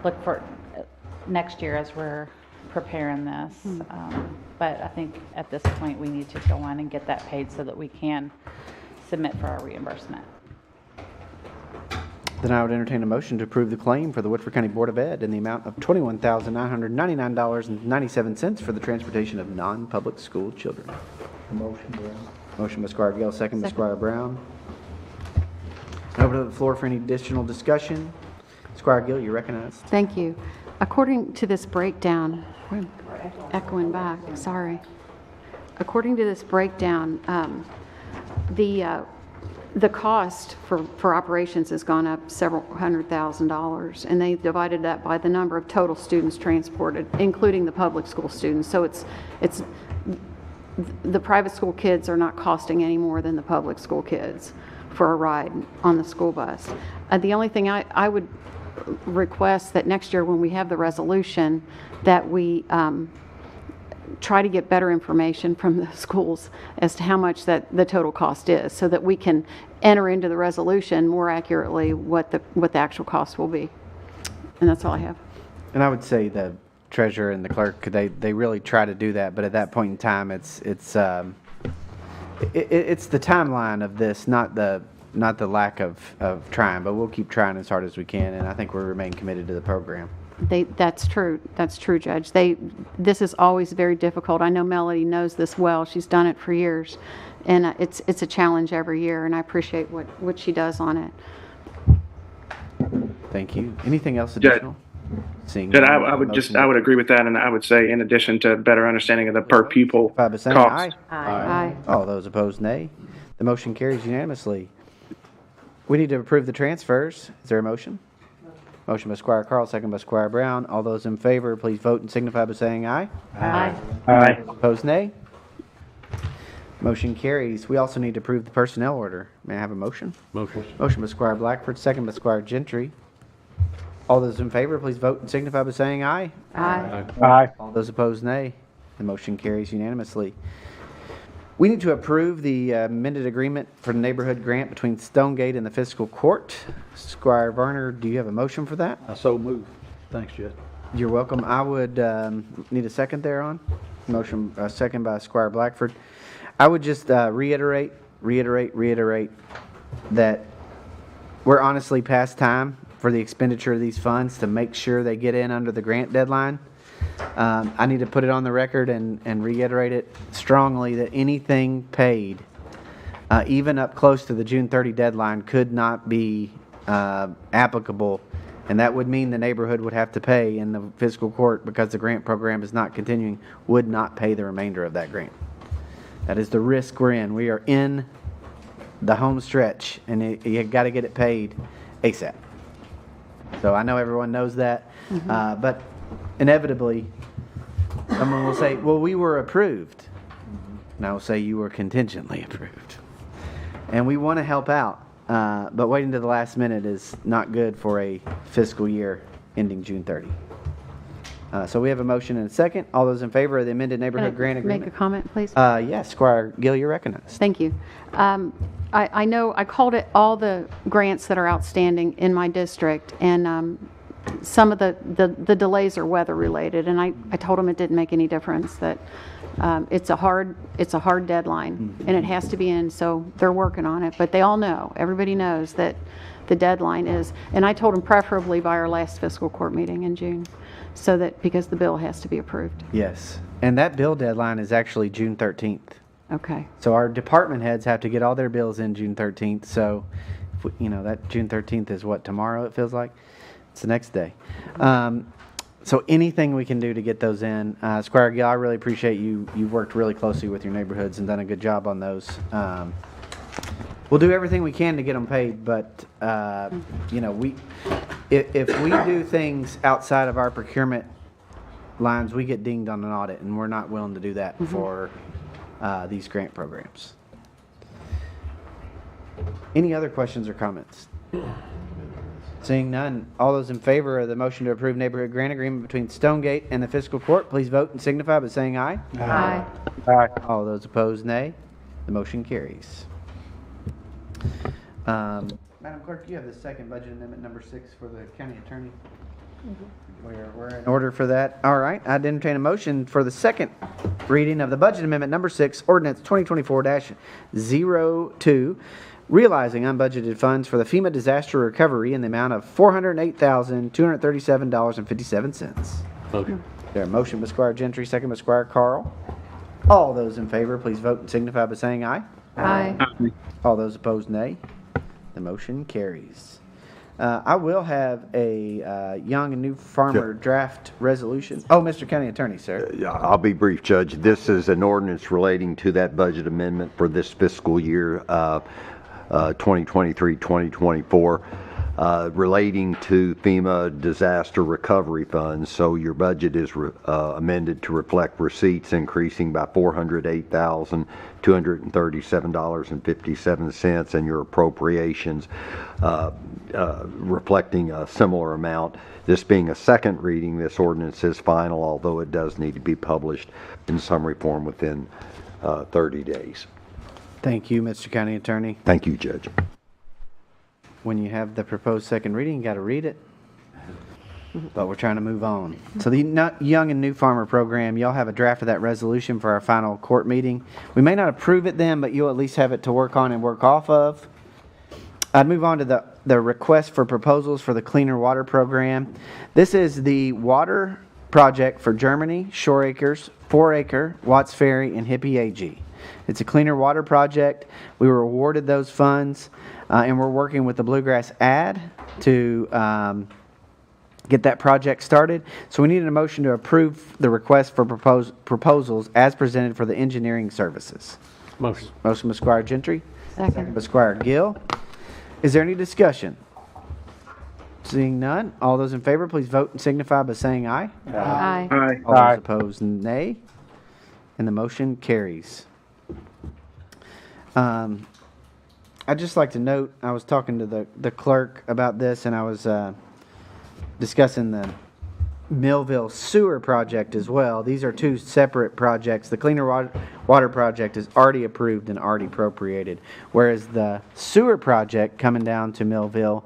look for next year as we're preparing this. But I think at this point we need to go on and get that paid so that we can submit for our reimbursement. Then I would entertain a motion to approve the claim for the Woodford County Board of Ed in the amount of $21,999.97 for the transportation of non-public school children. Motion, Brown. Motion by Squire Gill, second by Squire Brown. Over to the floor for any additional discussion. Squire Gill, you're recognized. Thank you. According to this breakdown, echoing back, sorry. According to this breakdown, the cost for operations has gone up several $100,000, and they divided that by the number of total students transported, including the public school students. So it's the private school kids are not costing any more than the public school kids for a ride on the school bus. The only thing I would request that next year when we have the resolution that we try to get better information from the schools as to how much that the total cost is, so that we can enter into the resolution more accurately what the actual cost will be. And that's all I have. And I would say the treasurer and the clerk, they really try to do that, but at that point in time, it's the timeline of this, not the lack of trying, but we'll keep trying as hard as we can, and I think we'll remain committed to the program. That's true, Judge. This is always very difficult. I know Melody knows this well. She's done it for years, and it's a challenge every year, and I appreciate what she does on it. Thank you. Anything else additional? Judge, I would agree with that, and I would say in addition to better understanding of the per pupil cost. Aye. Aye. All those opposed, nay. The motion carries unanimously. We need to approve the transfers. Is there a motion? Motion by Squire Carl, second by Squire Brown. All those in favor, please vote and signify by saying aye. Aye. Aye. Opposed, nay. Motion carries. We also need to approve the personnel order. May I have a motion? Motion. Motion by Squire Blackford, second by Squire Gentry. All those in favor, please vote and signify by saying aye. Aye. Aye. All those opposed, nay. The motion carries unanimously. We need to approve the amended agreement for the neighborhood grant between Stonegate and the Fiscal Court. Squire Varner, do you have a motion for that? I so move. Thanks, Judge. You're welcome. I would need a second there on. Motion, second by Squire Blackford. I would just reiterate that we're honestly past time for the expenditure of these funds to make sure they get in under the grant deadline. I need to put it on the record and reiterate it strongly that anything paid, even up close to the June 30 deadline, could not be applicable, and that would mean the neighborhood would have to pay, and the fiscal court, because the grant program is not continuing, would not pay the remainder of that grant. That is the risk we're in. We are in the home stretch, and you got to get it paid ASAP. So I know everyone knows that, but inevitably, someone will say, well, we were approved. And I will say, you were contingently approved. And we want to help out, but waiting to the last minute is not good for a fiscal year ending June 30. So we have a motion and a second. All those in favor of the amended neighborhood grant agreement? Make a comment, please? Yes, Squire Gill, you're recognized. Thank you. I know I called it all the grants that are outstanding in my district, and some of the delays are weather related, and I told them it didn't make any difference, that it's a hard deadline, and it has to be in, so they're working on it. But they all know, everybody knows that the deadline is, and I told them preferably by our last fiscal court meeting in June, so that, because the bill has to be approved. Yes, and that bill deadline is actually June 13th. Okay. So our department heads have to get all their bills in June 13th. So, that June 13th is what, tomorrow it feels like? It's the next day. So anything we can do to get those in. Squire Gill, I really appreciate you. You've worked really closely with your neighborhoods and done a good job on those. We'll do everything we can to get them paid, but, if we do things outside of our procurement lines, we get dinged on an audit, and we're not willing to do that for these grant programs. Any other questions or comments? Seeing none, all those in favor of the motion to approve neighborhood grant agreement between Stonegate and the Fiscal Court, please vote and signify by saying aye. Aye. Aye. All those opposed, nay. The motion carries. Madam Clerk, you have the second budget amendment number 6 for the county attorney. We're in order for that. All right, I'd entertain a motion for the second reading of the budget amendment number 6, ordinance 2024-02, realizing unbudgeted funds for the FEMA disaster recovery in the amount of $408,237.57. Motion. There, a motion by Squire Gentry, second by Squire Carl. All those in favor, please vote and signify by saying aye. Aye. All those opposed, nay. The motion carries. I will have a young and new farmer draft resolution. Oh, Mr. County Attorney, sir. I'll be brief, Judge. This is an ordinance relating to that budget amendment for this fiscal year, 2023-2024, relating to FEMA disaster recovery funds. So your budget is amended to reflect receipts increasing by $408,237.57, and your appropriations reflecting a similar amount. This being a second reading, this ordinance is final, although it does need to be published in summary form within 30 days. Thank you, Mr. County Attorney. Thank you, Judge. When you have the proposed second reading, you got to read it. But we're trying to move on. So the Young and New Farmer Program, y'all have a draft of that resolution for our final court meeting. We may not approve it then, but you'll at least have it to work on and work off of. I'd move on to the request for proposals for the Cleaner Water Program. This is the water project for Germany, Shore Acres, 4 Acre, Watts Ferry, and Hippie AG. It's a cleaner water project. We were awarded those funds, and we're working with the Bluegrass Ad to get that project started. So we needed a motion to approve the request for proposals as presented for the engineering services. Motion. Motion by Squire Gentry. Second. By Squire Gill. Is there any discussion? Seeing none, all those in favor, please vote and signify by saying aye. Aye. Aye. All those opposed, nay. And the motion carries. I'd just like to note, I was talking to the clerk about this, and I was discussing the Millville Sewer Project as well. These are two separate projects. The Cleaner Water Project is already approved and already appropriated, whereas the sewer project coming down to Millville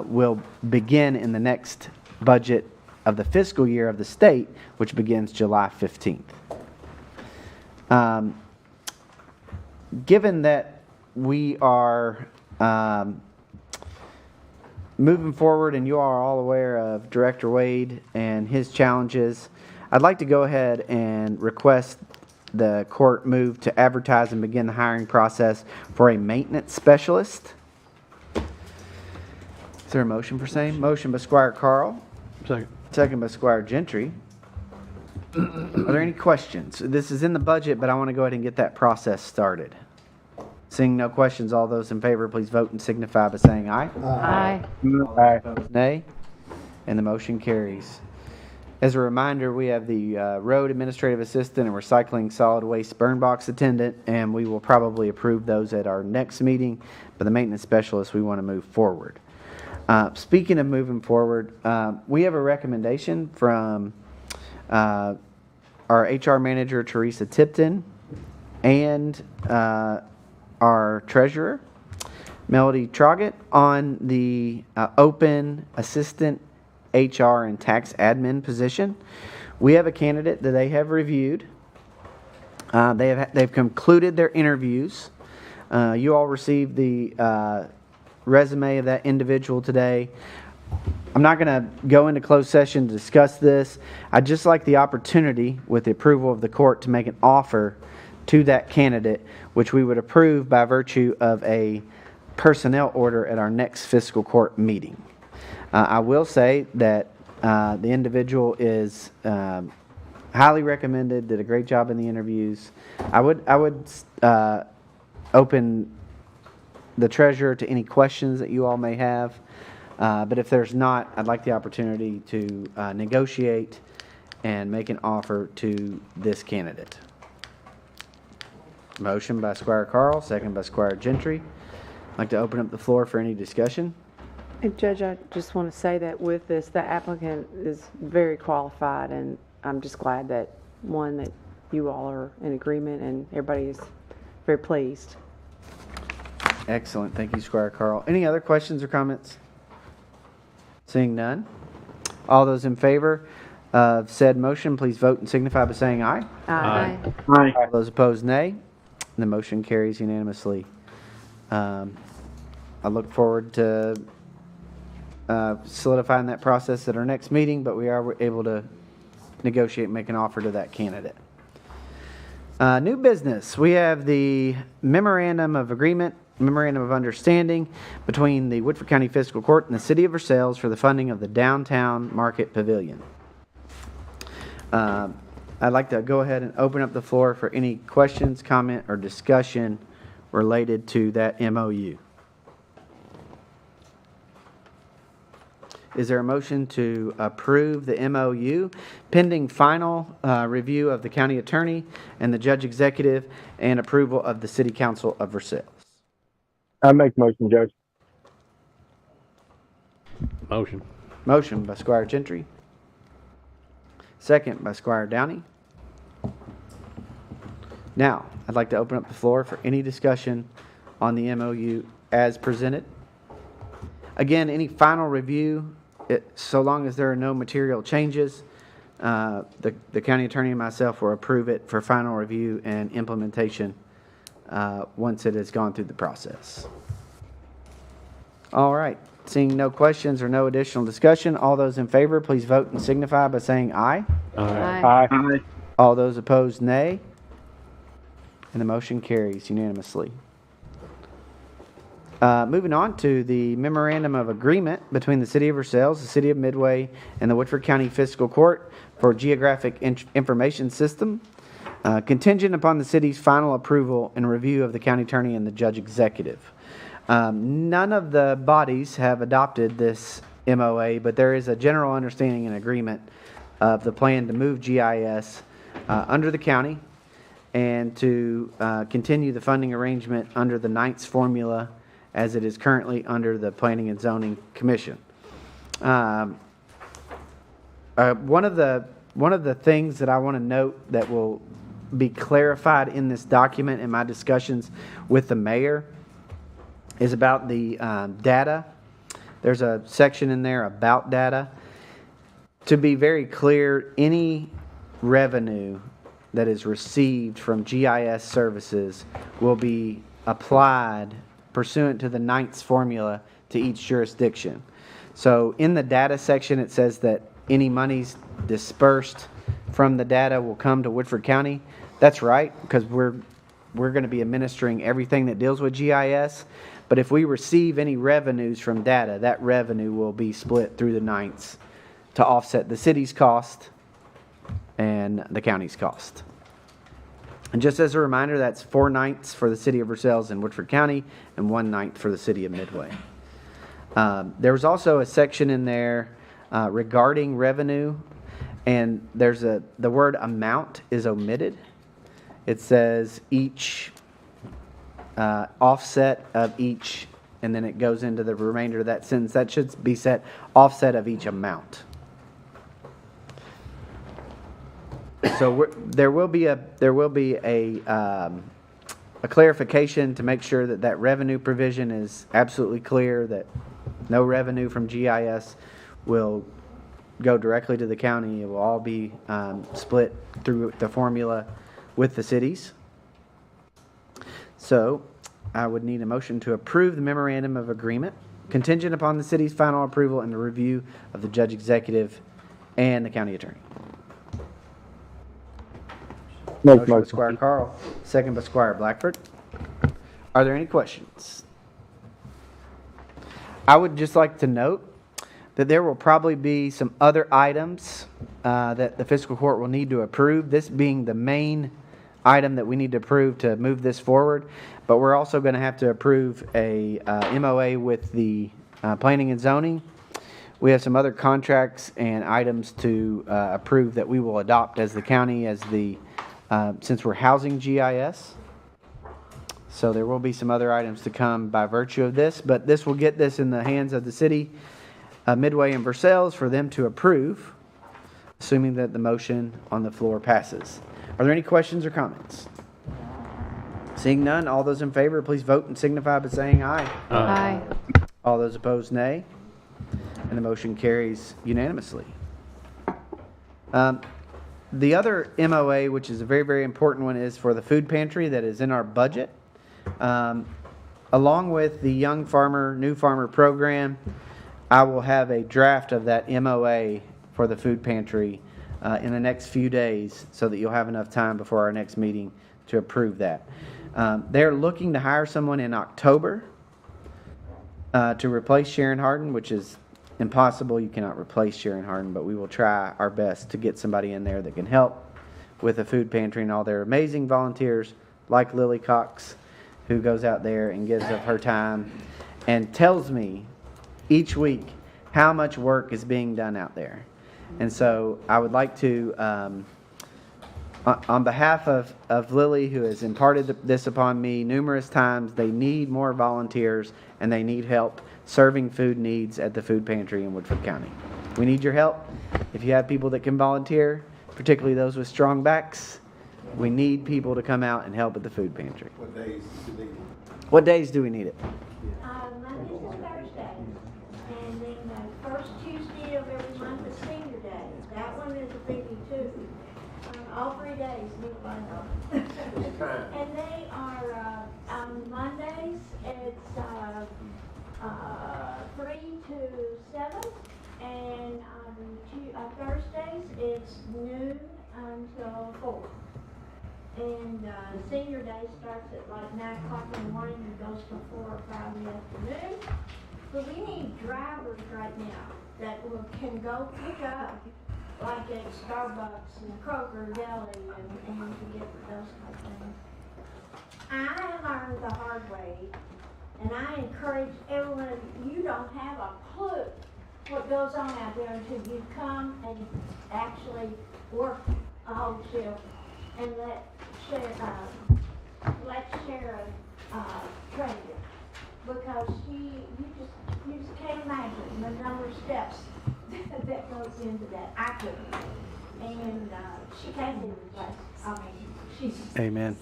will begin in the next budget of the fiscal year of the state, which begins July 15th. Given that we are moving forward and you are all aware of Director Wade and his challenges, I'd like to go ahead and request the court move to advertise and begin the hiring process for a maintenance specialist. Is there a motion for same? Motion by Squire Carl. Second. Second by Squire Gentry. Are there any questions? This is in the budget, but I want to go ahead and get that process started. Seeing no questions, all those in favor, please vote and signify by saying aye. Aye. Aye. Opposed, nay. And the motion carries. As a reminder, we have the road administrative assistant and recycling solid waste burn box attendant, and we will probably approve those at our next meeting. But the maintenance specialist, we want to move forward. Speaking of moving forward, we have a recommendation from our HR manager, Teresa Tipton, and our treasurer, Melody Troggett, on the open assistant HR and tax admin position. We have a candidate that they have reviewed. They've concluded their interviews. You all received the resume of that individual today. I'm not going to go into closed session to discuss this. I'd just like the opportunity, with the approval of the court, to make an offer to that candidate, which we would approve by virtue of a personnel order at our next fiscal court meeting. I will say that the individual is highly recommended, did a great job in the interviews. I would open the treasurer to any questions that you all may have. But if there's not, I'd like the opportunity to negotiate and make an offer to this candidate. Motion by Squire Carl, second by Squire Gentry. I'd like to open up the floor for any discussion. Hey, Judge, I just want to say that with this, the applicant is very qualified, and I'm just glad that, one, that you all are in agreement and everybody is very pleased. Excellent. Thank you, Squire Carl. Any other questions or comments? Seeing none. All those in favor of said motion, please vote and signify by saying aye. Aye. Aye. All those opposed, nay. The motion carries unanimously. I look forward to solidifying that process at our next meeting, but we are able to negotiate and make an offer to that candidate. New business. We have the memorandum of understanding between the Woodford County Fiscal Court and the City of Versailles for the funding of the Downtown Market Pavilion. I'd like to go ahead and open up the floor for any questions, comment, or discussion related to that MOU. Is there a motion to approve the MOU pending final review of the county attorney and the judge executive and approval of the City Council of Versailles? I make motion, Judge. Motion. Motion by Squire Gentry. Second by Squire Downey. Now, I'd like to open up the floor for any discussion on the MOU as presented. Again, any final review, so long as there are no material changes, the county attorney and myself will approve it for final review and implementation once it has gone through the process. All right. Seeing no questions or no additional discussion, all those in favor, please vote and signify by saying aye. Aye. Aye. All those opposed, nay. And the motion carries unanimously. Moving on to the memorandum of agreement between the City of Versailles, the City of Midway, and the Woodford County Fiscal Court for Geographic Information System, contingent upon the city's final approval and review of the county attorney and the judge executive. None of the bodies have adopted this MOA, but there is a general understanding and agreement of the plan to move GIS under the county and to continue the funding arrangement under the Knights formula as it is currently under the Planning and Zoning Commission. One of the things that I want to note that will be clarified in this document in my discussions with the mayor is about the data. There's a section in there about data. To be very clear, any revenue that is received from GIS services will be applied pursuant to the Knights formula to each jurisdiction. So in the data section, it says that any monies dispersed from the data will come to Woodford County. That's right, because we're going to be administering everything that deals with GIS. But if we receive any revenues from data, that revenue will be split through the Knights to offset the city's cost and the county's cost. And just as a reminder, that's 4 Knights for the City of Versailles and Woodford County and 1 Knight for the City of Midway. There was also a section in there regarding revenue, and there's the word amount is omitted. It says each offset of each, and then it goes into the remainder of that sentence. That should be set offset of each amount. So there will be a clarification to make sure that that revenue provision is absolutely clear, that no revenue from GIS will go directly to the county. It will all be split through the formula with the cities. So I would need a motion to approve the memorandum of agreement contingent upon the city's final approval and the review of the judge executive and the county attorney. Motion by Squire Carl, second by Squire Blackford. Are there any questions? I would just like to note that there will probably be some other items that the fiscal court will need to approve, this being the main item that we need to approve to move this forward. But we're also going to have to approve a MOA with the planning and zoning. We have some other contracts and items to approve that we will adopt as the county, as the since we're housing GIS. So there will be some other items to come by virtue of this, but this will get this in the hands of the city, Midway and Versailles, for them to approve, assuming that the motion on the floor passes. Are there any questions or comments? Seeing none, all those in favor, please vote and signify by saying aye. Aye. All those opposed, nay. And the motion carries unanimously. The other MOA, which is a very, very important one, is for the food pantry that is in our budget. Along with the Young Farmer, New Farmer program, I will have a draft of that MOA for the food pantry in the next few days so that you'll have enough time before our next meeting to approve that. They're looking to hire someone in October to replace Sharon Harden, which is impossible. You cannot replace Sharon Harden, but we will try our best to get somebody in there that can help with the food pantry and all their amazing volunteers like Lily Cox, who goes out there and gives up her time and tells me each week how much work is being done out there. And so I would like to, on behalf of Lily, who has imparted this upon me numerous times, they need more volunteers and they need help serving food needs at the food pantry in Woodford County. We need your help. If you have people that can volunteer, particularly those with strong backs, we need people to come out and help at the food pantry. What days do they need it? What days do we need it? Monday to Thursday, and then the first Tuesday of every month is Senior Day. That one is a biggie too. All 3 days need one though. And they are on Mondays it's 3 to 7, and on Thursdays it's noon until 4. And Senior Day starts at like 9 o'clock in the morning and goes till 4 or 5 in the afternoon. But we need drivers right now that can go pick up, like at Starbucks and Kroger Deli and to get those type of things. I learned the hard way, and I encourage everyone, you don't have a clue what goes on out there until you come and actually work a whole shift and let Sharon train you. Because you just can't imagine the number of steps that goes into that. I couldn't. And she can't be replaced. I mean, she's... Amen.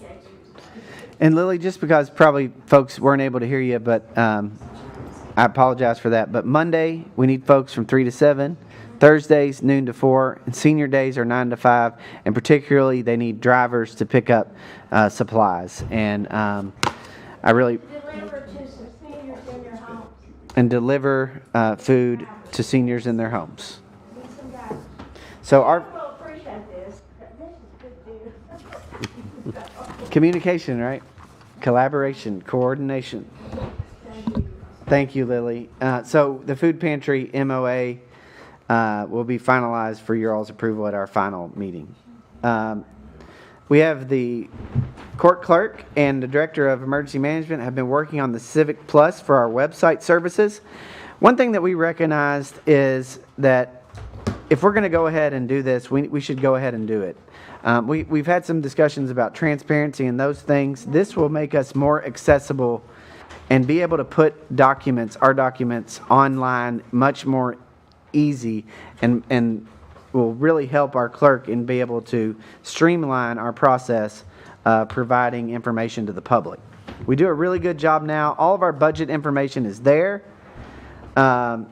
And Lily, just because probably folks weren't able to hear you, but I apologize for that. But Monday, we need folks from 3 to 7. Thursdays, noon to 4. And Senior days are 9 to 5. And particularly, they need drivers to pick up supplies. And I really... Deliver to some seniors in their homes. And deliver food to seniors in their homes. So our... People appreciate this. This is good news. Communication, right? Collaboration, coordination. Thank you, Lily. So the food pantry MOA will be finalized for your all's approval at our final meeting. We have the court clerk and the director of emergency management have been working on the Civic Plus for our website services. One thing that we recognized is that if we're going to go ahead and do this, we should go ahead and do it. We've had some discussions about transparency and those things. This will make us more accessible and be able to put our documents online much more easy and will really help our clerk and be able to streamline our process providing information to the public. We do a really good job now. All of our budget information is there,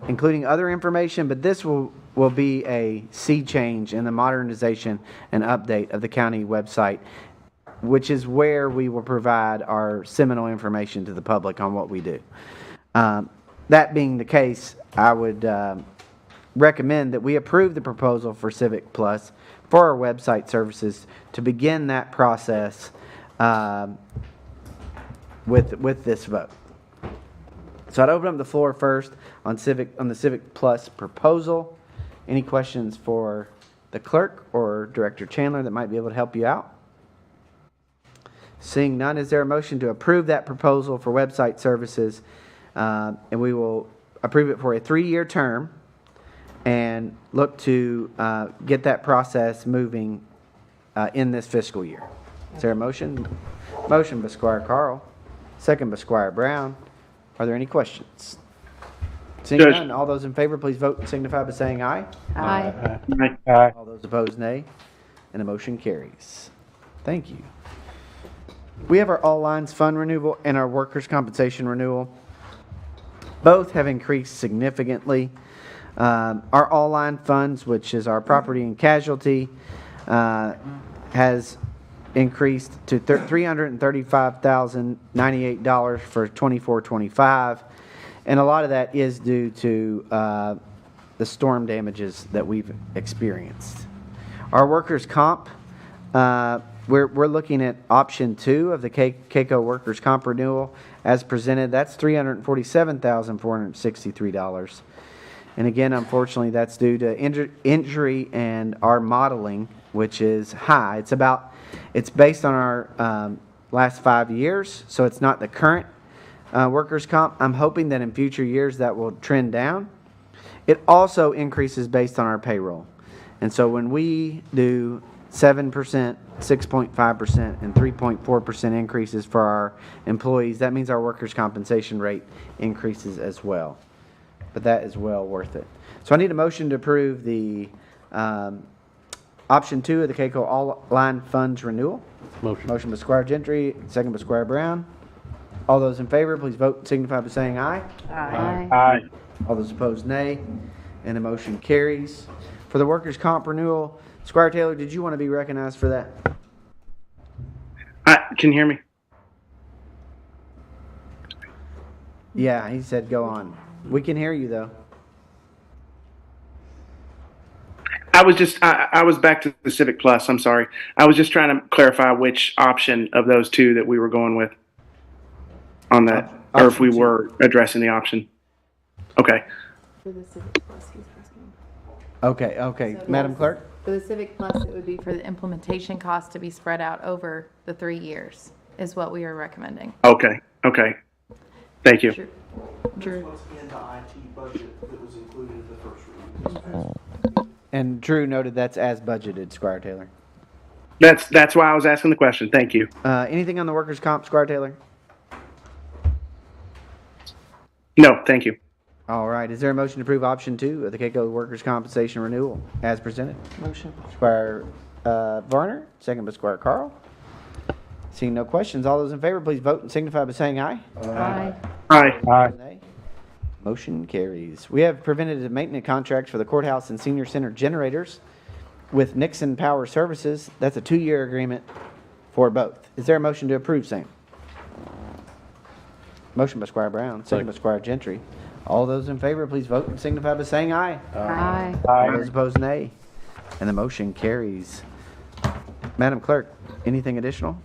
including other information, but this will be a sea change in the modernization and update of the county website, which is where we will provide our seminal information to the public on what we do. That being the case, I would recommend that we approve the proposal for Civic Plus for our website services to begin that process with this vote. So I'd open up the floor first on the Civic Plus proposal. Any questions for the clerk or Director Chandler that might be able to help you out? Seeing none, is there a motion to approve that proposal for website services? And we will approve it for a 3-year term and look to get that process moving in this fiscal year. Is there a motion? Motion by Squire Carl, second by Squire Brown. Are there any questions? Seeing none, all those in favor, please vote and signify by saying aye. Aye. Aye. All those opposed, nay. And the motion carries. Thank you. We have our all lines fund renewal and our workers' compensation renewal. Both have increased significantly. Our all line funds, which is our property and casualty, has increased to $335,098 for 24-25. And a lot of that is due to the storm damages that we've experienced. Our workers' comp, we're looking at option 2 of the CAECO workers' comp renewal as presented. That's $347,463. And again, unfortunately, that's due to injury and our modeling, which is high. It's based on our last 5 years, so it's not the current workers' comp. I'm hoping that in future years that will trend down. It also increases based on our payroll. And so when we do 7%, 6.5%, and 3.4% increases for our employees, that means our workers' compensation rate increases as well. But that is well worth it. So I need a motion to approve the option 2 of the CAECO all-line funds renewal. Motion. Motion by Squire Gentry, second by Squire Brown. All those in favor, please vote and signify by saying aye. Aye. Aye. All those opposed, nay. And the motion carries. For the workers' comp renewal, Squire Taylor, did you want to be recognized for that? Can you hear me? Yeah, he said go on. We can hear you, though. I was back to the Civic Plus. I'm sorry. I was just trying to clarify which option of those two that we were going with on that, or if we were addressing the option. Okay. For the Civic Plus, he's asking. Okay. So Madam yes, Clerk? For the Civic Plus, it would be for the implementation cost to be spread out over the 3 years, is what we are recommending. Okay. Thank you. Drew. Was in the IT budget that was included in the first review. And Drew noted that's as budgeted, Squire Taylor. That's why I was asking the question. Thank you. Anything on the workers' comp, Squire Taylor? No, thank you. All right. Is there a motion to approve option 2 of the CAECO workers' compensation renewal as presented? Motion. Squire Varner, second by Squire Carl. Seeing no questions, all those in favor, please vote and signify by saying aye. Aye. Aye. Aye. Nay. Motion carries. We have preventative maintenance contracts for the courthouse and senior center generators with Nixon Power Services. That's a 2-year agreement for both. Is there a motion to approve same? Motion by Squire Brown, second by Squire Gentry. All those in favor, please vote and signify by saying aye. Aye. All those opposed, nay. And the motion carries. Madam Clerk, anything additional?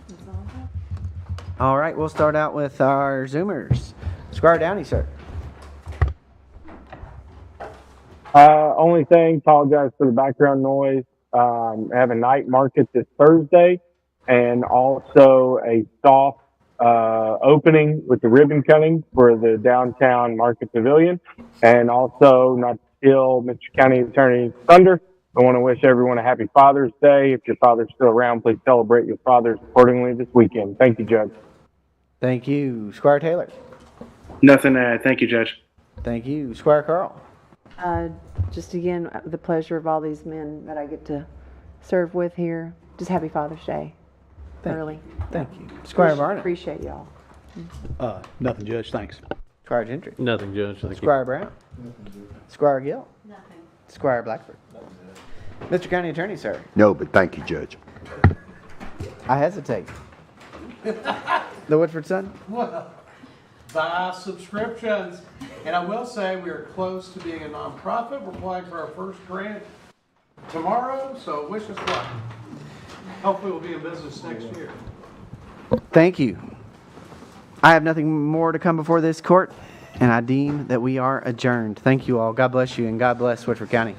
All right, we'll start out with our Zoomers. Squire Downey, sir. Only thing, apologize for the background noise. I have a night market this Thursday and also a soft opening with the ribbon cutting for the downtown market pavilion. And also, not to steal Mr. County Attorney thunder, I want to wish everyone a happy Father's Day. If your father's still around, please celebrate your fathers accordingly this weekend. Thank you, Judge. Thank you. Squire Taylor. Nothing to add. Thank you, Judge. Thank you. Squire Carl. Just again, the pleasure of all these men that I get to serve with here. Just happy Father's Day. Early. Thank you. Squire Barnett. Appreciate y'all. Nothing, Judge, thanks. Squire Gentry. Nothing, Judge. Thank you. Squire Brown. Squire Gill. Nothing. Squire Blackford. Mr. County Attorney, sir. No, but thank you, Judge. I hesitate. The Woodford Sun? Well, buy subscriptions. And I will say we are close to being a nonprofit. We're applying for our first grant tomorrow, so wish us luck. Hopefully we'll be in business next year. Thank you. I have nothing more to come before this court, and I deem that we are adjourned. Thank you all. God bless you, and God bless Woodford County.